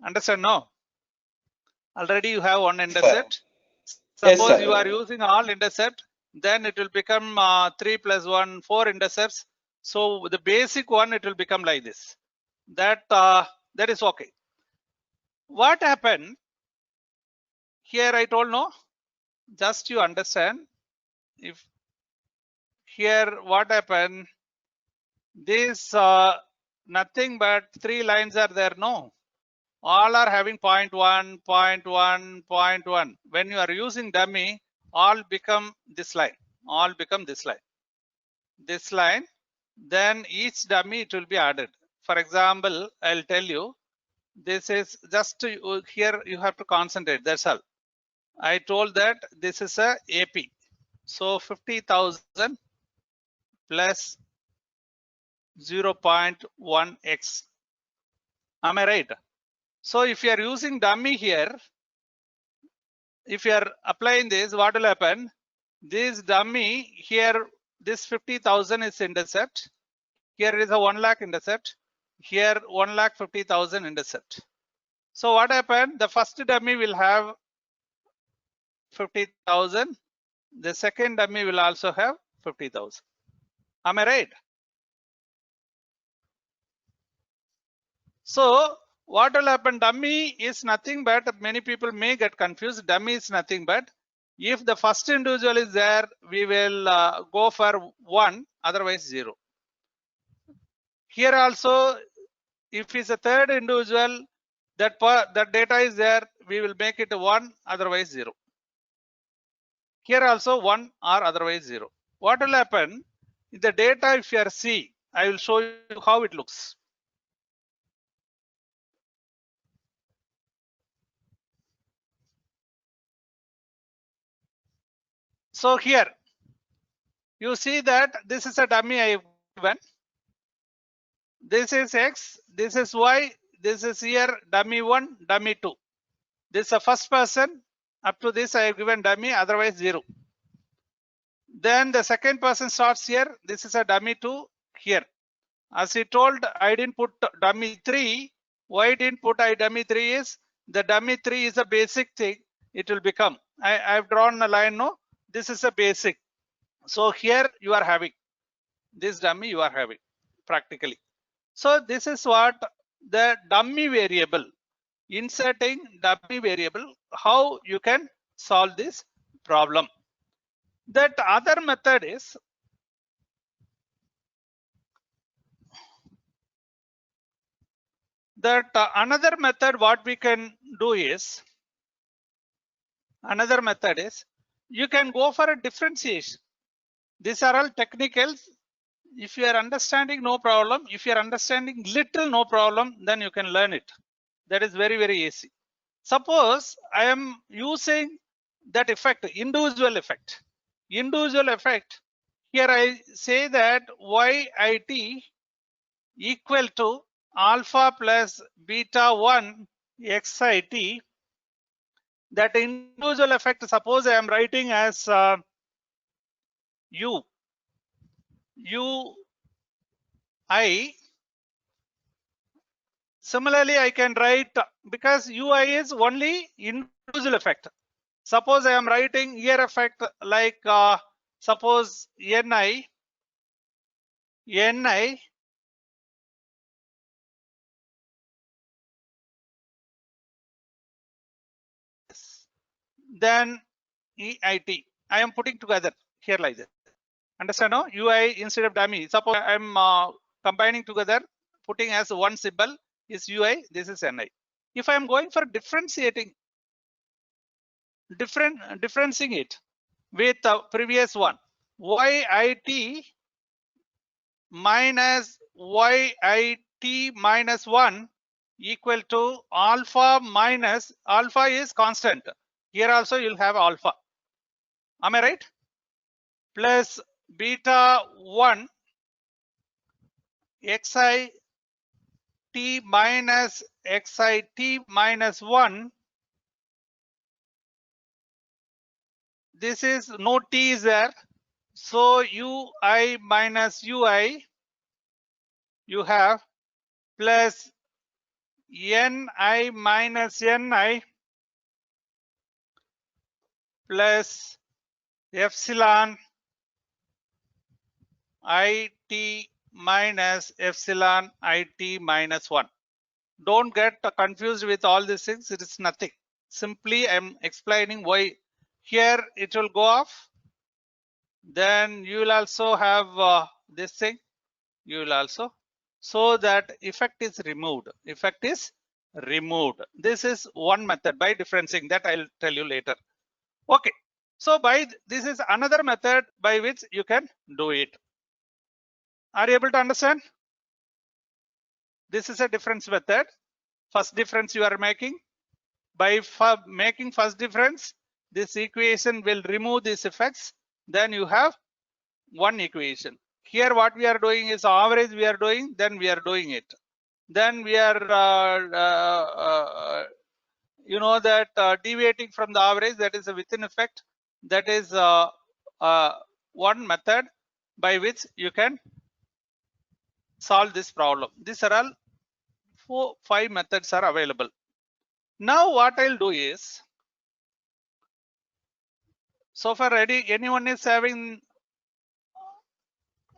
Understand? No. Already you have one intercept. Suppose you are using all intercept, then it will become 3 plus 1, 4 intercepts. So the basic one, it will become like this. That is okay. What happened here? I told no. Just you understand. If here what happened? This nothing but 3 lines are there. No. All are having 0.1, 0.1, 0.1. When you are using dummy, all become this line. All become this line. This line. Then each dummy it will be added. For example, I'll tell you. This is just here you have to concentrate. That's all. I told that this is a AP. So 50,000 plus 0.1x. Am I right? So if you are using dummy here, if you are applying this, what will happen? This dummy here, this 50,000 is intercept. Here is a 1 lakh intercept. Here 1,50,000 intercept. So what happened? The first dummy will have 50,000. The second dummy will also have 50,000. Am I right? So what will happen? Dummy is nothing but, many people may get confused. Dummy is nothing but, if the first individual is there, we will go for 1, otherwise 0. Here also, if it's a third individual, that data is there, we will make it 1, otherwise 0. Here also 1 or otherwise 0. What will happen? The data, if you are C, I will show you how it looks. So here, you see that this is a dummy I have given. This is X, this is Y, this is here dummy 1, dummy 2. This is the first person. Up to this I have given dummy, otherwise 0. Then the second person starts here. This is a dummy 2 here. As he told, I didn't put dummy 3. Why I didn't put dummy 3 is the dummy 3 is a basic thing. It will become. I have drawn a line. No, this is a basic. So here you are having this dummy you are having practically. So this is what the dummy variable, inserting dummy variable, how you can solve this problem. That other method is that another method what we can do is, you can go for a differentiation. These are all technicals. If you are understanding, no problem. If you are understanding little, no problem, then you can learn it. That is very, very easy. Suppose I am using that effect, individual effect. Individual effect. Here I say that YIT equal to alpha plus beta 1 XIT. That individual effect, suppose I am writing as UI. Similarly, I can write, because UI is only individual effect. Suppose I am writing here effect like suppose NI, then EIT. I am putting together here like that. Understand now? UI instead of dummy. Suppose I am combining together, putting as one symbol is UI. This is NI. If I am going for differentiating, differencing it with the previous one, YIT minus YIT minus 1 equal to alpha minus, alpha is constant. Here also you'll have alpha. Am I right? Plus beta 1 XIT minus XIT minus 1. This is no T is there. So UI minus UI you have plus NI minus NI plus epsilon IT minus epsilon IT minus 1. Don't get confused with all these things. It is nothing. Simply I am explaining why. Here it will go off. Then you will also have this thing. You will also, so that effect is removed. Effect is removed. This is one method by differencing, that I'll tell you later. Okay. So this is another method by which you can do it. Are you able to understand? This is a difference method. First difference you are making. By making first difference, this equation will remove these effects. Then you have one equation. Here what we are doing is average we are doing, then we are doing it. Then we are, you know that deviating from the average, that is a within effect. That is one method by which you can solve this problem. These are all 4-5 methods are available. Now what I'll do is, so far ready, anyone is having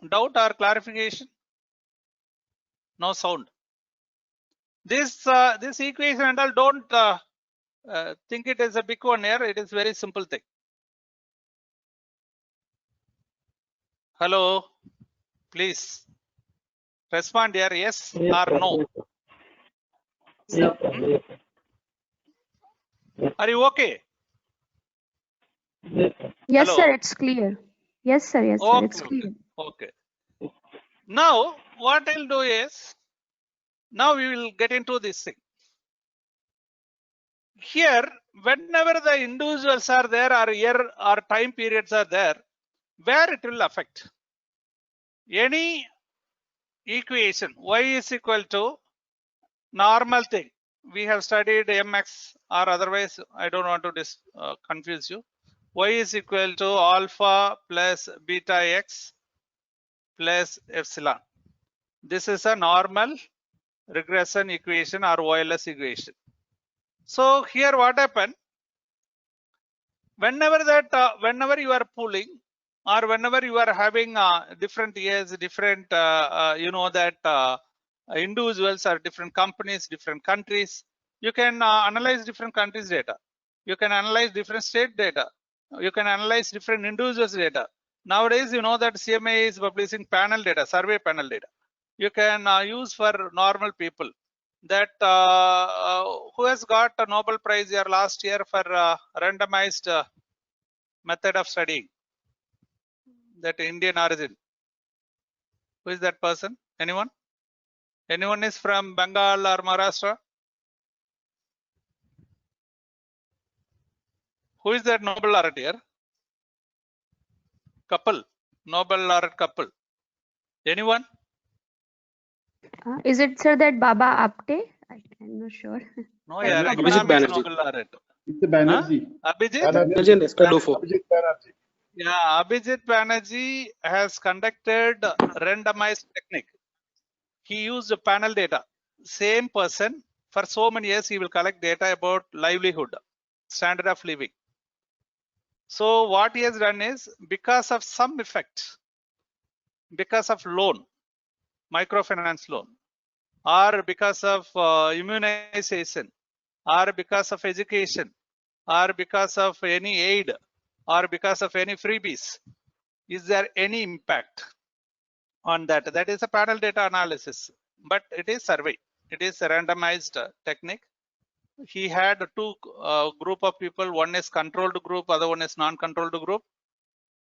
doubt or clarification? No sound. This equation and all, don't think it is a big one here. It is very simple thing. Hello, please respond here, yes or no. Yes, sir. Are you okay? Yes, sir. Yes, Hello? sir, it's clear. Yes, sir, yes, sir, it's Okay, clear. okay. Now what I'll do is, now we will get into this thing. Here, whenever the individuals are there or year or time periods are there, where it will affect. Any equation y is equal to normal thing. We have studied mx, or otherwise I don't want to confuse you. Y is equal to alpha plus beta x plus epsilon. This is a normal regression equation or OLS equation. So here what happened? Whenever you are pulling, or whenever you are having different years, different individuals or different companies, different countries, you can analyze different countries' data. You can analyze different state data. You can analyze different individuals' data. Nowadays, you know that CMA is publishing panel data, survey panel data. You can use for normal people. That who has got a Nobel Prize year last year for randomized method of studying, that Indian origin. Who is that person? Anyone? Anyone is from Bengal or Maharashtra? Who is that Nobel laureate? Couple. Nobel laureate couple. Anyone? Is it, sir, that Baba Apte? I'm not sure. No, yeah, Abhijit economics Banerjee. Nobel laureate. It's the Banerjee. Abhijit? Banerjee Cardoso. Abhijit Banerjee. Yeah, Abhijit Banerjee has conducted randomized technique. He used panel data. Same person, for so many years, he will collect data about livelihood, standard of living. So what he has done is, because of some effect, because of loan, microfinance loan, or because of immunization, or because of education, or because of any aid, or because of any freebies, is there any impact on that? That is a panel data analysis, but it is survey. It is a randomized technique. He had two group of people. One is controlled group, other one is non-controlled group.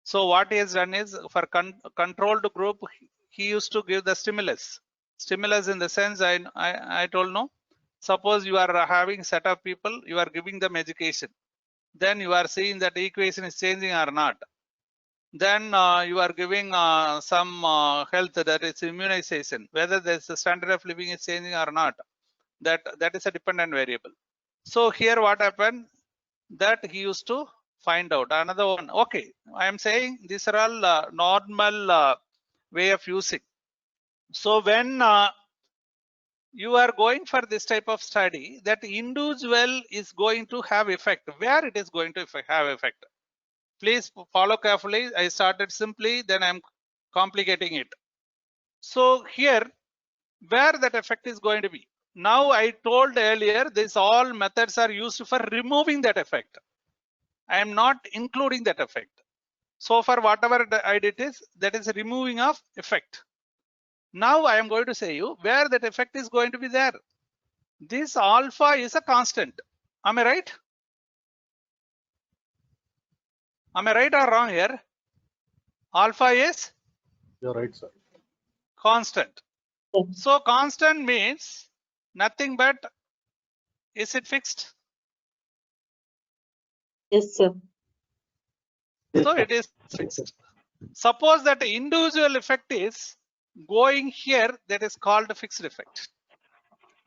So what he has done is, for controlled group, he used to give the stimulus. Stimulus in the sense, I told no. Suppose you are having set of people, you are giving them education. Then you are seeing that the equation is changing or not. Then you are giving some health, that is immunization, whether the standard of living is changing or not. That is a dependent variable. So here what happened, that he used to find out. Another one, okay, I am saying these are all normal way of using. So when you are going for this type of study, that individual is going to have effect. Where it is going to have effect? Please follow carefully. I started simply, then I'm complicating it. So here, where that effect is going to be. Now I told earlier, these all methods are used for removing that effect. I am not including that effect. So far, whatever I did is, that is removing of effect. Now I am going to say you where that effect is going to be there. This alpha is a constant. Am I right? Am I right or wrong here? Alpha is? You're right, sir. Constant. So constant means nothing but, is it fixed? Yes, sir. So it is fixed. Suppose that the individual effect is going here, that is called a fixed effect.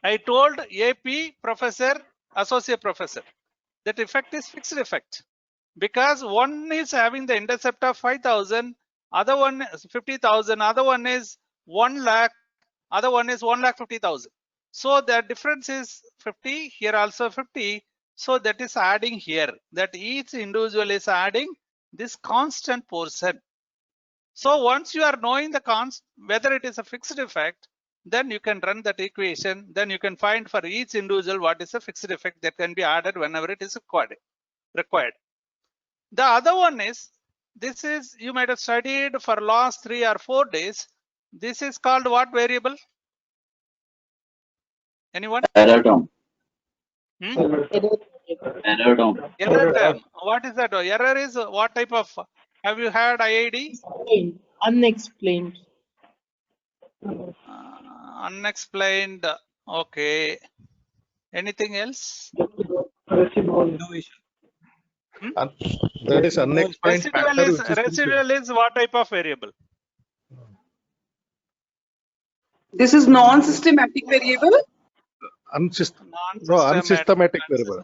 I told AP professor, associate professor, that effect is fixed effect, because one is having the intercept of 5,000, other one is 50,000, other one is 1 lakh, other one is 1,50,000. So the difference is 50, here also 50. So that is adding here, that each individual is adding this constant portion. So once you are knowing the whether it is a fixed effect, then you can run that equation. Then you can find for each individual what is a fixed effect that can be added whenever it is required. The other one is, this is, you might have studied for last 3 or 4 days. This is called what variable? Anyone? Error term. Error term. What is that? Error is what type of? Have you had IID? Unexplained. Unexplained. Okay. Anything else? That is unexplained factor. Which is Residual is what type of variable? This is non-systematic variable. unsystematic variable.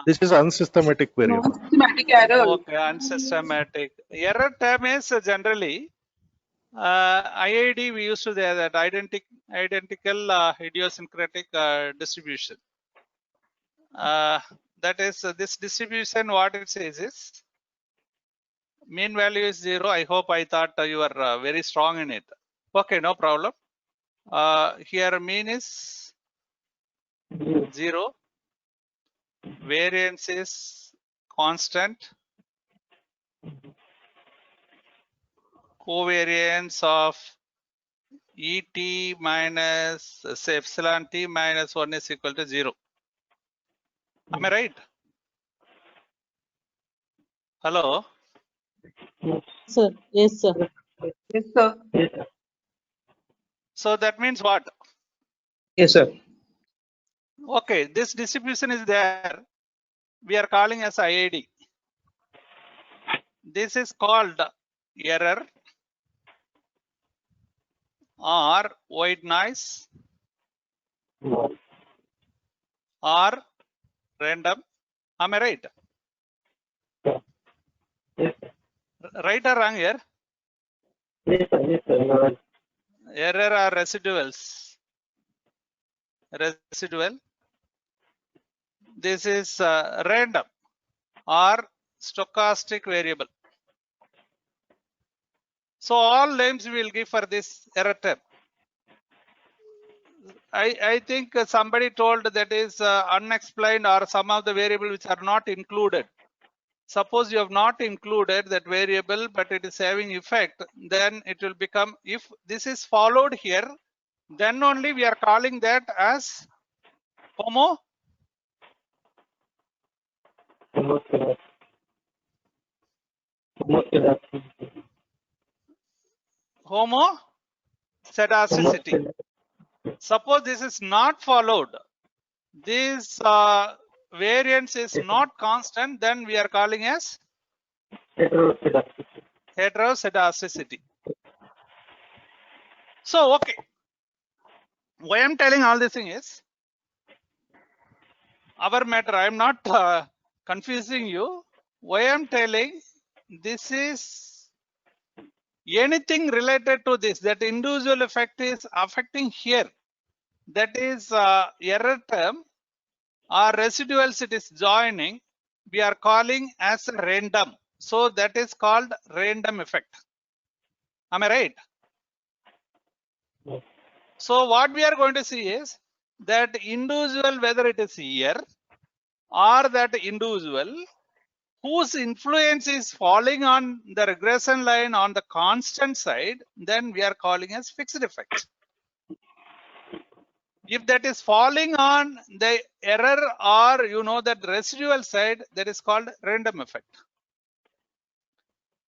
This is unsystematic variable. Non-systematic error. Okay, unsystematic. Error term is generally IID. We used to say that identical idiosyncratic distribution. That is this distribution. What it says is mean value is 0. I hope I thought you are very strong in it. Okay, no problem. Here mean is 0. Variance is constant. Covariance of ET minus say epsilon t minus 1 is equal to 0. Am I right? Hello? Sir, yes, sir. Yes, sir. So that means what? Yes, sir. Okay, this distribution is there. We are calling as IID. This is called error or white noise or random. Am I right? Right or wrong here? Error or residuals? Residual. This is random or stochastic variable. So all names we will give for this error term. I think somebody told that is unexplained or some of the variables which are not included. Suppose you have not included that variable, but it is having effect, then it will become, if this is followed here, then only we are calling that as homoscedasticity. Suppose this is not followed, this variance is not constant, then we are calling as heteroscedasticity. So, okay. Why I'm telling all this thing is our matter. I am not confusing you. Why I'm telling this is anything related to this, that individual effect is affecting here. That is error term or residuals it is joining. We are calling as random. So that is called random effect. Am I right? So what we are going to see is that individual, whether it is here or that individual whose influence is falling on the regression line on the constant side, then we are calling as fixed effect. If that is falling on the error or that residual side, that is called random effect.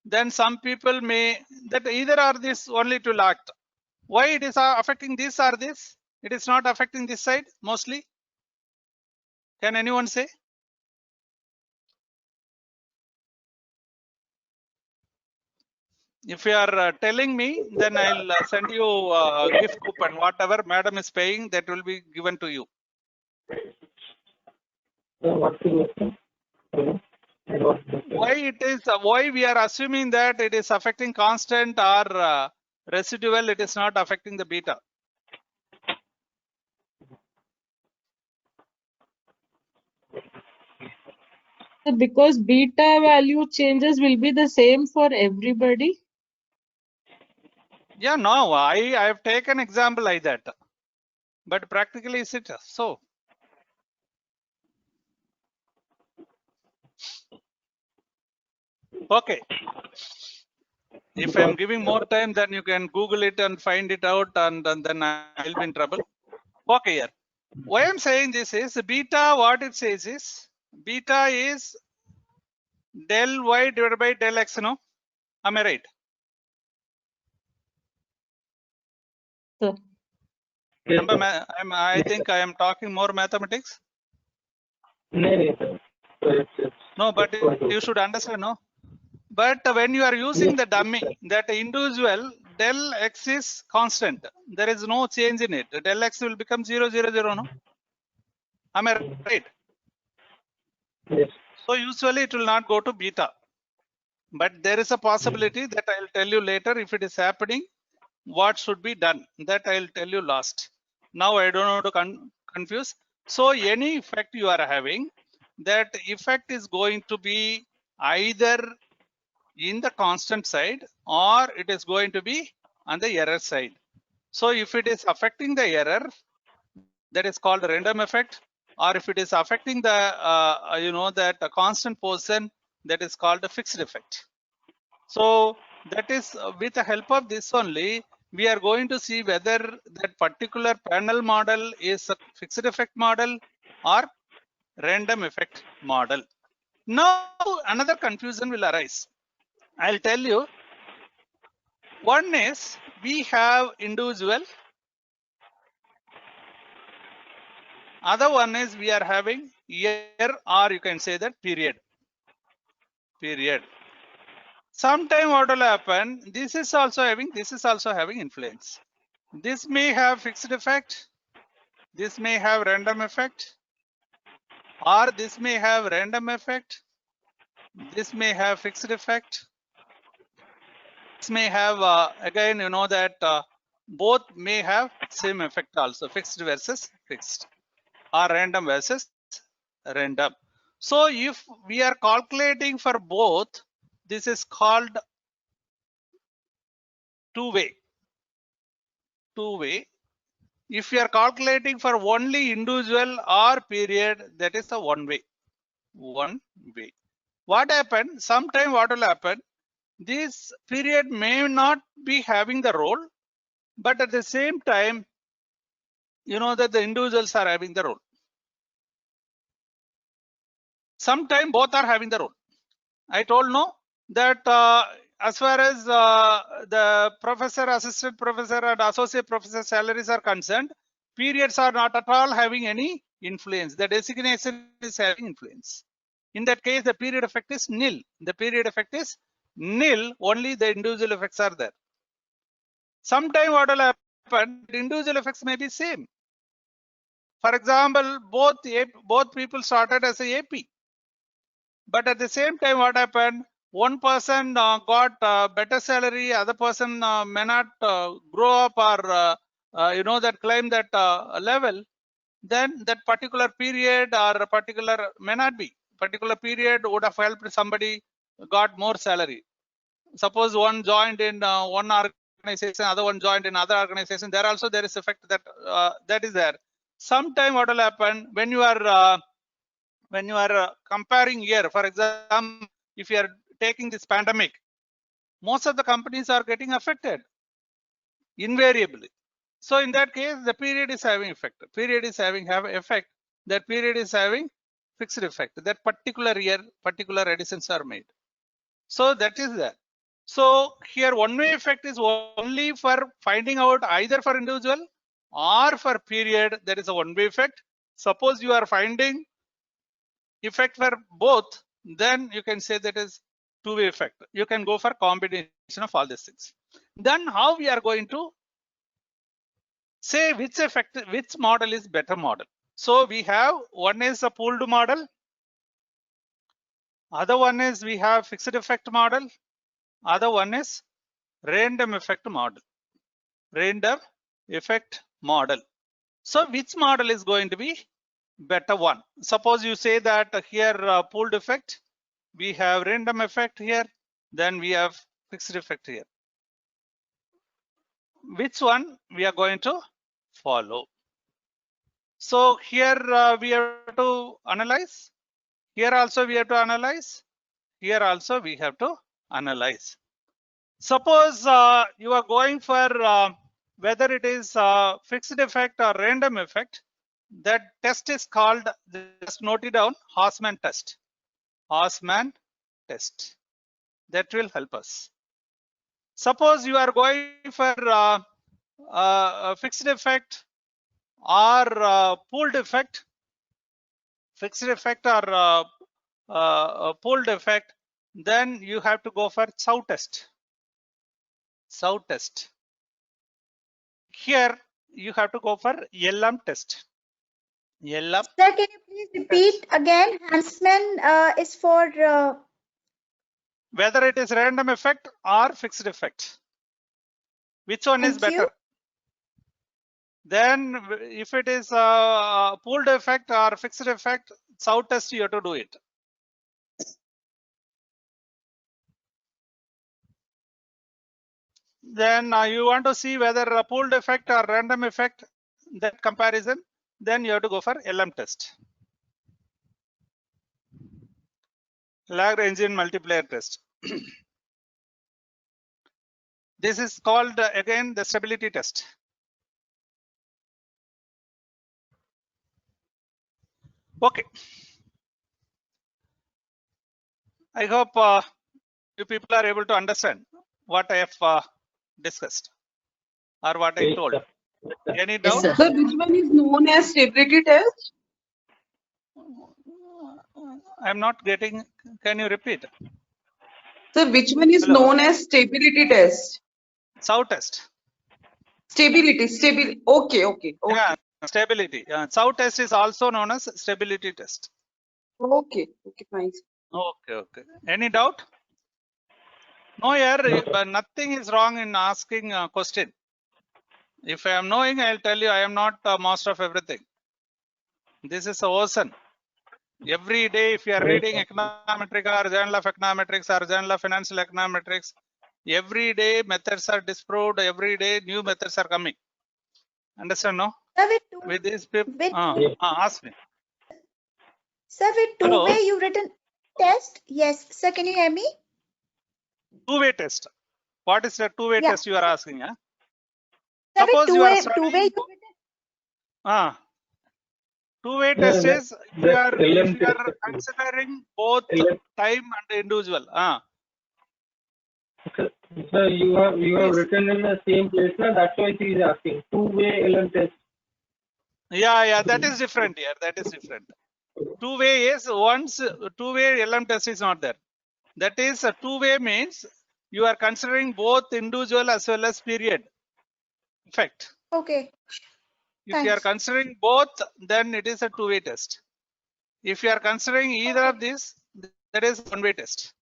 Then some people may that either are this only to act. Why it is affecting this or this? It is not affecting this side mostly. Can anyone say? If you are telling me, then I'll send you a gift coupon. Whatever madam is paying, that will be given to you. Why it is? Why we are assuming that it is affecting constant or residual? It is not affecting the beta. Because beta value changes will be the same for everybody. Yeah, no, I have taken example like that, but practically is it so? Okay. If I am giving more time, then you can Google it and find it out, and then I'll be in trouble. Okay, here. Why I'm saying this is beta. What it says is beta is del y divided by del x. No, am I right? Sir. I think I am talking more mathematics. No, but you should understand, no? But when you are using the dummy, that individual del x is constant. There is no change in it. Del x will become 0, 0, 0, no? Am I right? Yes. So usually it will not go to beta. But there is a possibility that I'll tell you later if it is happening, what should be done. That I'll tell you last. Now I don't know to confuse. So any effect you are having, that effect is going to be either in the constant side or it is going to be on the error side. So if it is affecting the error, that is called random effect, or if it is affecting the that a constant portion, that is called a fixed effect. So that is with the help of this only we are going to see whether that particular panel model is a fixed effect model or random effect model. Now another confusion will arise. I'll tell you. One is we have individual. Other one is we are having year, or you can say that period. Period. Sometime what will happen? This is also having influence. This may have fixed effect. This may have random effect, or this may have random effect. This may have fixed effect. This may have again that both may have same effect also, fixed versus fixed, or random versus random. So if we are calculating for both, this is called two-way. If you are calculating for only individual or period, that is a one way. What happened? Sometime what will happen? This period may not be having the role, but at the same time, that the individuals are having the role. Sometime both are having the role. I told no that as far as the professor, assistant professor, and associate professor salaries are concerned, periods are not at all having any influence. The designation is having influence. In that case, the period effect is nil. The period effect is nil. Only the individual effects are there. Sometime what will happen? Individual effects may be same. For example, both people started as a AP. But at the same time, what happened? One person got better salary, other person may not grow up or that climb that level. Then that particular period or a particular may not be. Particular period would have helped somebody got more salary. Suppose one joined in one organization, other one joined in other organization. There also there is effect that that is there. Sometime what will happen when you are comparing here, for example, if you are taking this pandemic, most of the companies are getting affected invariably. So in that case, the period is having effect. Period is having effect. That period is having fixed effect. That particular year, particular additions are made. So that is that. So here one-way effect is only for finding out either for individual or for period. That is a one-way effect. Suppose you are finding effect for both, then you can say that is two-way effect. You can go for combination of all these things. Then how we are going to say which model is better model? So we have one is a pooled model, other one is we have fixed effect model, other one is random effect model. Random effect model. So which model is going to be better one? Suppose you say that here pooled effect, we have random effect here, then we have fixed effect here. Which one we are going to follow? So here we have to analyze. Here also we have to analyze. Here also we have to analyze. Suppose you are going for whether it is fixed effect or random effect. That test is called, just note it down, Hausman test. Hausman test. That will help us. Suppose you are going for a fixed effect or pooled effect. Fixed effect or pooled effect, then you have to go for Chow test. Chow test. Here you have to go for LM test. LM. Sir, can you please repeat again? Huntsman is for Whether it is random effect or fixed effect. Which one is Thank you. better? Then if it is pooled effect or fixed effect, Chow test you have to do it. Then you want to see whether a pooled effect or random effect, that comparison, then you have to go for LM test. Lagrangian multiplier test. This is called again the stability test. Okay. I hope you people are able to understand what I have discussed or what I told. Any doubt? sir. Sir, which one is known as stability test? I'm not getting. Can you repeat? Sir, which one is Hello. known as stability test? Chow test. Stability. Okay. Yeah, stability. Chow test is also known as stability test. Okay, fine. Okay. Any doubt? No, here, but nothing is wrong in asking a question. If I am knowing, I'll tell you I am not a master of everything. This is a ocean. Every day, if you are reading econometric or journal of econometrics or journal of financial econometrics, every day methods are disproved. Every day new methods are coming. Understand? No? Sir, With these people, with ask me. sir, with Hello? two-way you've written test. Yes, sir, can you hear me? Two-way test. What is the two-way Yeah. test you are asking? Sir, Suppose with you are two-way studying. you've written. Two-way test is if you are LM considering both time and individual. Sir, you have written in the same place, na? That's why he is asking. Two-way LM test. Yeah, that is different here. That is different. Two-way is once two-way LM test is not there. That is a two-way means you are considering both individual as well as period effect. Okay. If you are considering both, then it is a two-way test. If you are considering either of these, that is one-way test.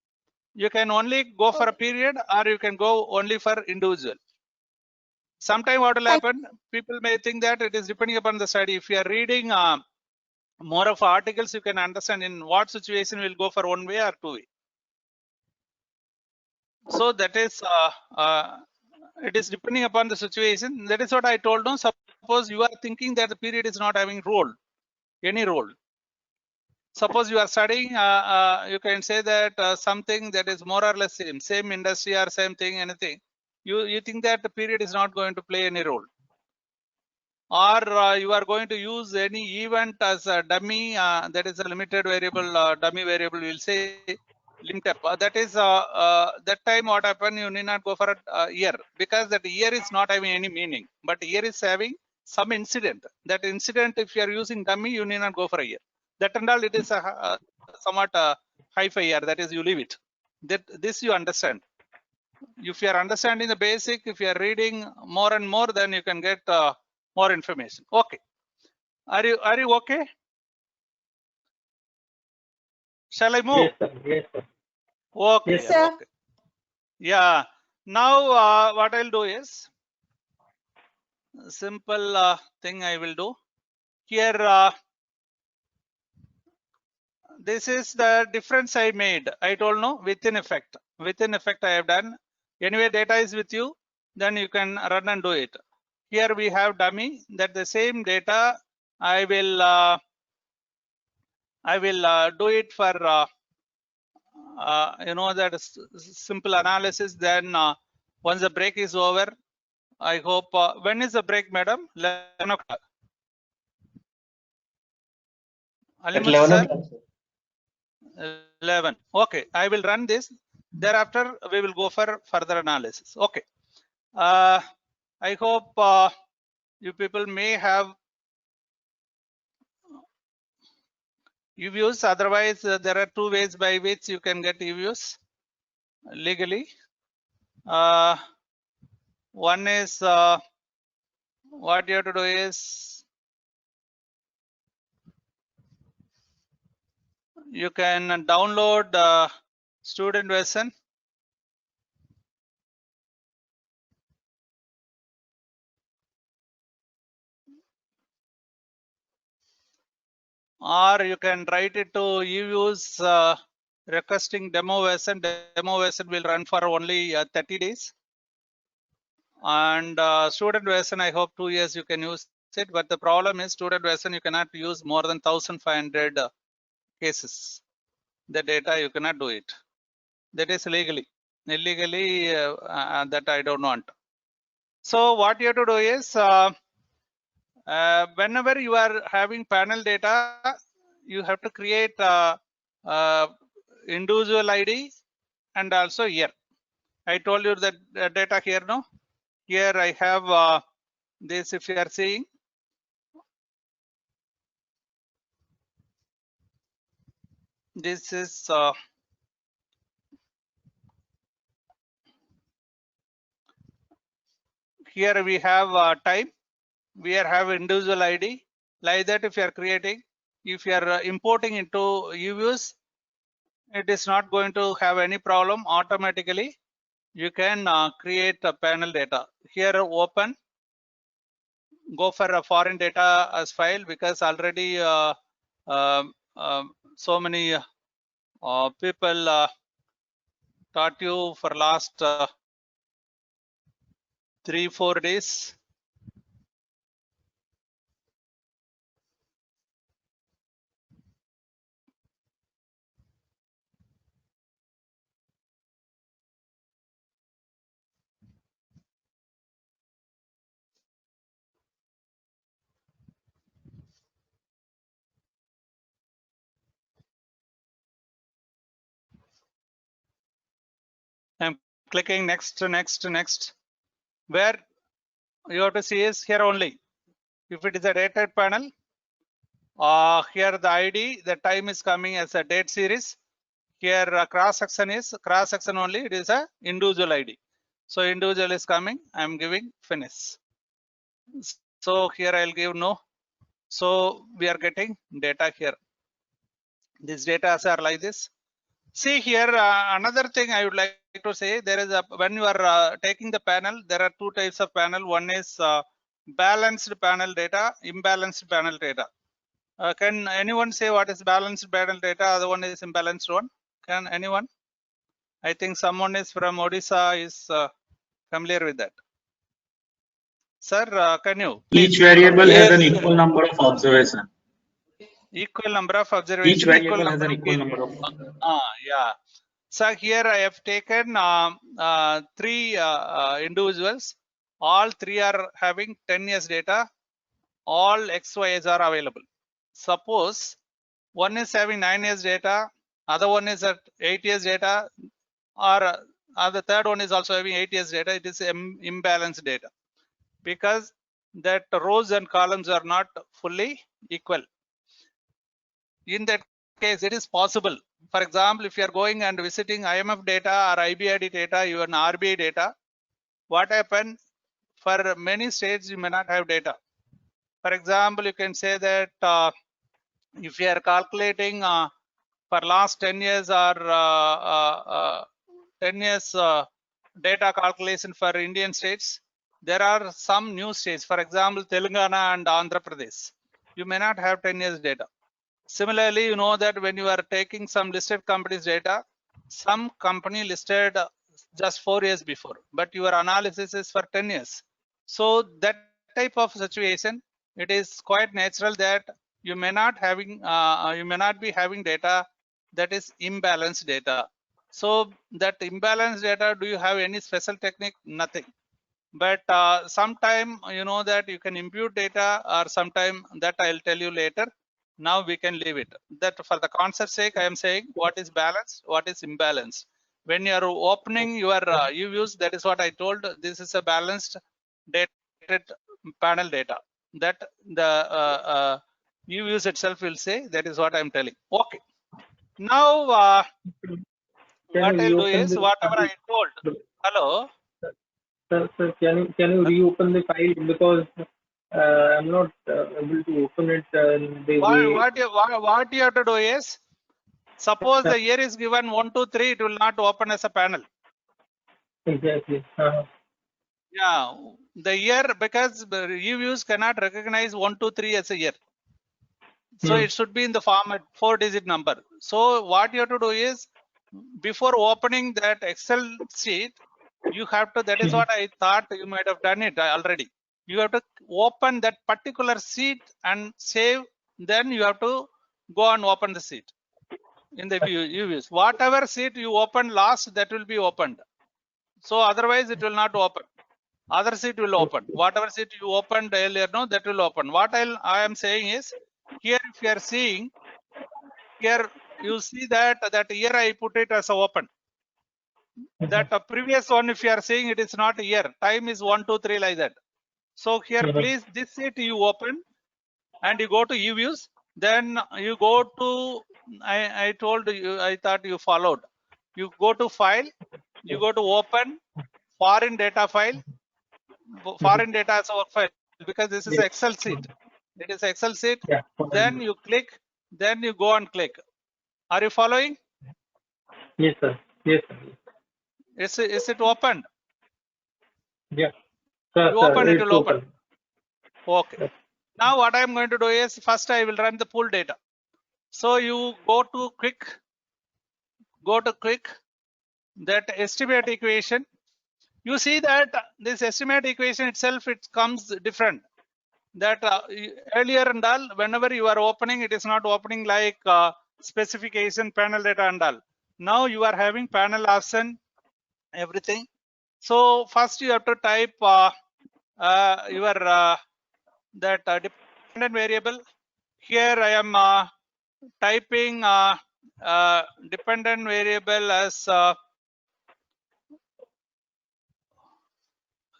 You can only go for a period or you can go only for individual. Sometime what will happen, people may think that it is depending upon the study. If you are reading more of articles, you can understand in what situation will go for one way or two way. So that is it is depending upon the situation. That is what I told you. Suppose you are thinking that the period is not having any role. Suppose you are studying, you can say that something that is more or less same industry or same thing, anything. You think that the period is not going to play any role. Or you are going to use any event as a dummy, that is a limited variable, dummy variable, we'll say limtep. That is that time what happened, you need not go for a year, because that year is not having any meaning, but year is having some incident. That incident, if you are using dummy, you need not go for a year. That and all, it is a somewhat high-fi year, that is you leave it. This you understand. If you are understanding the basic, if you are reading more and more, then you can get more information. Okay. Are you okay? Shall I move? Yes, sir. Okay. Yes, sir. Okay. Yeah. Now what I'll do is a simple thing I will do here. This is the difference I made. I told no within effect. Within effect I have done. Anyway, data is with you. Then you can run and do it. Here we have dummy. That the same data I will do it for that simple analysis. Then once the break is over, I hope when is the break, madam? 11 o'clock. At 11 o'clock. 11. Okay, I will run this. Thereafter, we will go for further analysis. Okay. I hope you people may have EViews. Otherwise, there are two ways by which you can get EViews legally. One is what you have to do is you can download student version. Or you can write it to EViews requesting demo version. Demo version will run for only 30 days. And student version, I hope 2 years you can use it. But the problem is student version, you cannot use more than 1,500 cases. The data, you cannot do it. That is legally. Illegally, that I don't want. So what you have to do is, whenever you are having panel data, you have to create individual ID and also year. I told you that data here, no? Here I have this, if you are seeing. This is here we have time. We have individual ID. Like that, if you are creating, if you are importing into EViews, it is not going to have any problem. Automatically, you can create a panel data. Here, open. Go for a foreign data as file, because already so many people taught you for last 3-4 days. I'm clicking next, next. Where you have to see is here only. If it is a dated panel, here the ID, the time is coming as a date series. Here cross section is cross section only. It is a individual ID. So individual is coming. I'm giving finish. So here I'll give no. So we are getting data here. These data are like this. See here, another thing I would like to say, there is a, when you are taking the panel, there are two types of panel. One is balanced panel data, imbalanced panel data. Can anyone say what is balanced panel data? Other one is imbalanced one. Can anyone? I think someone is from Odisha is familiar with that. Sir, can you? Please. Each variable has an equal number of observations. Equal number of observations. Each variable has an equal number of. Yeah. So here I have taken 3 individuals. All 3 are having 10 years data. All XYs are available. Suppose one is having 9 years data, other one is at 8 years data, or the third one is also having 8 years data. It is imbalanced data because that rows and columns are not fully equal. In that case, it is possible. For example, if you are going and visiting IMF data or IBID data, even RBI data, what happens for many states you may not have data. For example, you can say that if you are calculating for last 10 years or 10 years data calculation for Indian states, there are some new states. For example, Telangana and Andhra Pradesh, you may not have 10 years data. Similarly, you know that when you are taking some listed companies data, some company listed just 4 years before, but your analysis is for 10 years. So that type of situation, it is quite natural that you may not be having data that is imbalanced data. So that imbalanced data, do you have any special technique? Nothing. But sometime you know that you can impute data, or sometime that I'll tell you later. Now we can leave it. That for the concept sake, I am saying what is balanced, what is imbalanced. When you are opening your EViews, that is what I told. This is a balanced dated panel data. That the UViews itself will say. That is what I'm telling. Okay. Now, what I'll do is whatever I told. Hello. Sir, can you reopen the file because I'm not able to open it the way. What you have to do is, suppose the year is given 1, 2, 3, it will not open as a panel. Exactly. Yeah, the year, because the UViews cannot recognize 1, 2, 3 as a year. So it should be in the format 4-digit number. So what you have to do is, before opening that Excel sheet, you have to, that is what I thought you might have done it already. You have to open that particular sheet and save, then you have to go and open the sheet in the UViews. Whatever sheet you opened last, that will be opened. So otherwise it will not open. Other sheet will open. Whatever sheet you opened earlier, no, that will open. What I am saying is, here if you are seeing, here you see that here I put it as a open. That previous one, if you are saying it is not here, time is 1, 2, 3 like that. So here, please, this sheet you open and you go to UViews. Then you go to, I told you, I thought you followed. You go to file, you go to open, foreign data file, foreign data as a work file, because this is Excel sheet. It is Excel sheet. Yeah, then you click, then you go and click. Are you following? Yes, sir. Yes, sir. Is it opened? Yeah. Sir, You open, it it's will open. Okay. Yes. Now what I am going to do is, first I will run the pool data. So you go to quick, that estimate equation. You see that this estimate equation itself, it comes different. That earlier and all, whenever you are opening, it is not opening like specification, panel data and all. Now you are having panel option, everything. So first you have to type your dependent variable. Here I am typing dependent variable as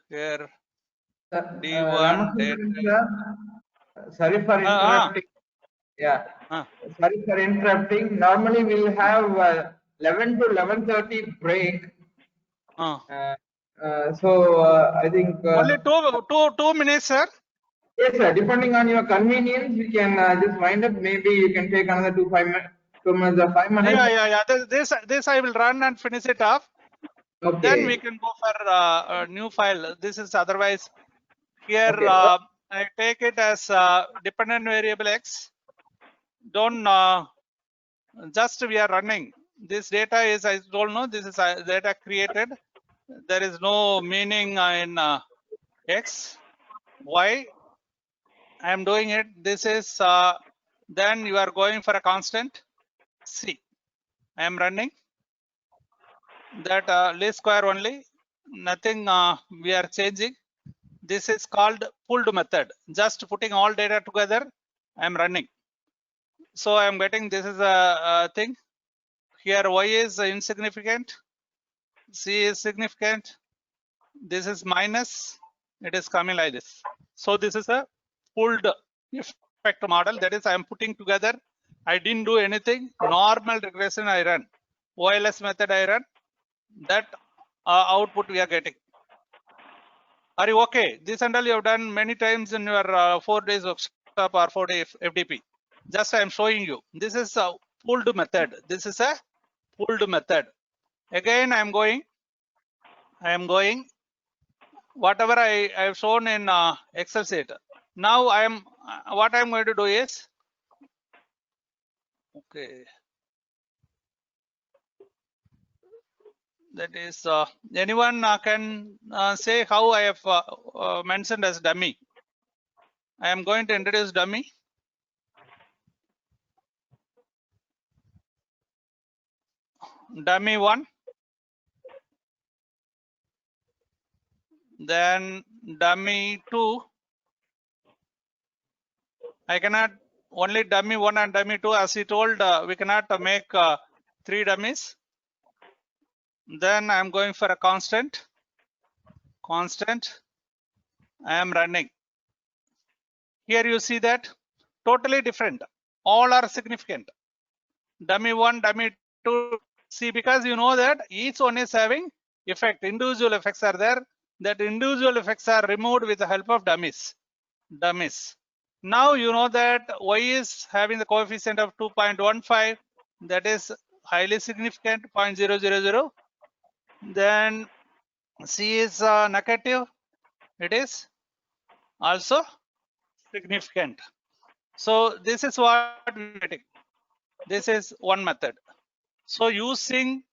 here D1 data. Sorry for interrupting. Yeah. Sorry for interrupting. Normally we'll have 11 to 11:30 break. I think only two minutes, sir. Yes, sir. Depending on your convenience, we can just wind up. Maybe you can take another 2 minutes or 5 minutes. Yeah. This I will run and finish it off. Okay. Then we can go for a new file. This is otherwise here. Okay. I take it as dependent variable X. Don't just we are running. This data is, I don't know, this is data created. There is no meaning in X. Y. I am doing it. This is then you are going for a constant C. I am running that least square only. Nothing we are changing. This is called pooled method. Just putting all data together. I am running. So I am getting, this is a thing. Here Y is insignificant. C is significant. This is minus. It is coming like this. So this is a pooled effect model. That is, I am putting together. I didn't do anything. Normal regression I run. OLS method I run. That output we are getting. Are you okay? This and all you have done many times in your 4 days workshop or 4-day FDP. Just I am showing you. This is a pooled method. This is a pooled method. Again, I am going. Whatever I have shown in Excel sheet. Now I am. What I am going to do is. Okay. That is, anyone can say how I have mentioned as dummy. I am going to introduce dummy. Dummy 1. Then dummy 2. I cannot only dummy 1 and dummy 2, as he told, we cannot make 3 dummies. Then I am going for a constant. I am running. Here you see that totally different. All are significant. Dummy 1, dummy 2. See, because you know that each one is having effect. Individual effects are there. That individual effects are removed with the help of dummies. Now you know that Y is having the coefficient of 2.15. That is highly significant, 0.000. Then C is negative. It is also significant. So this is what we're getting. This is one method. So using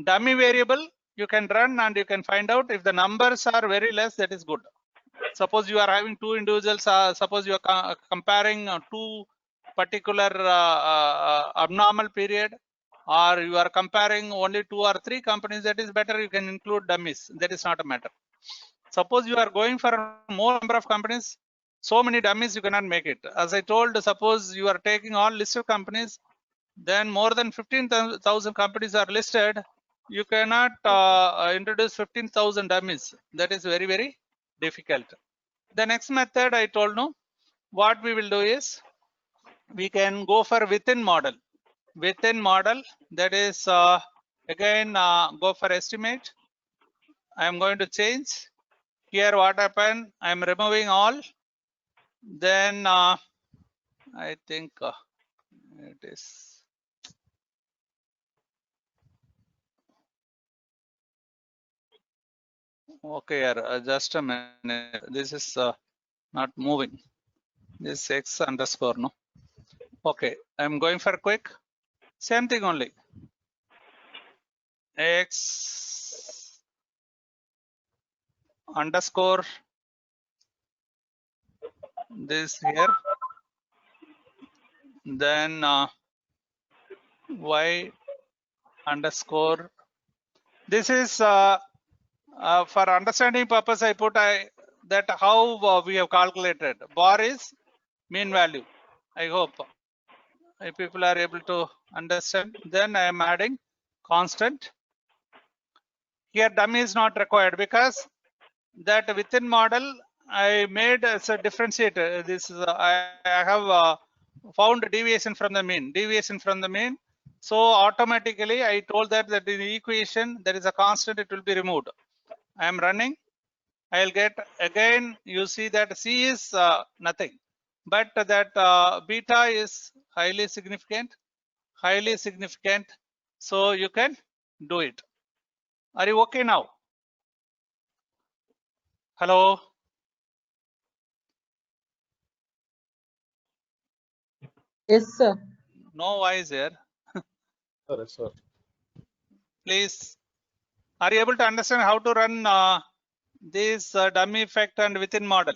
dummy variable, you can run and you can find out if the numbers are very less, that is good. Suppose you are having two individuals, suppose you are comparing two particular abnormal period, or you are comparing only 2 or 3 companies, that is better, you can include dummies. That is not a matter. Suppose you are going for more number of companies, so many dummies you cannot make it. As I told, suppose you are taking all listed companies, then more than 15,000 companies are listed. You cannot introduce 15,000 dummies. That is very, very difficult. The next method I told you, what we will do is we can go for within model. Within model, that is again go for estimate. I am going to change. Here what happened, I am removing all. Then I think it is. Okay, just a minute. This is not moving. This X underscore, no. Okay, I'm going for quick. Same thing only. X underscore this here. Then Y underscore. This is for understanding purpose. I put that how we have calculated. Bar is mean value. I hope if people are able to understand. Then I am adding constant. Here dummy is not required because that within model I made as a differentiator. This is I have found deviation from the mean. So automatically I told that in the equation there is a constant, it will be removed. I am running. I'll get again. You see that C is nothing, but that beta is highly significant. So you can do it. Are you okay now? Hello. Yes, sir. No voice here. Sorry, sir. Please. Are you able to understand how to run this dummy effect and within model?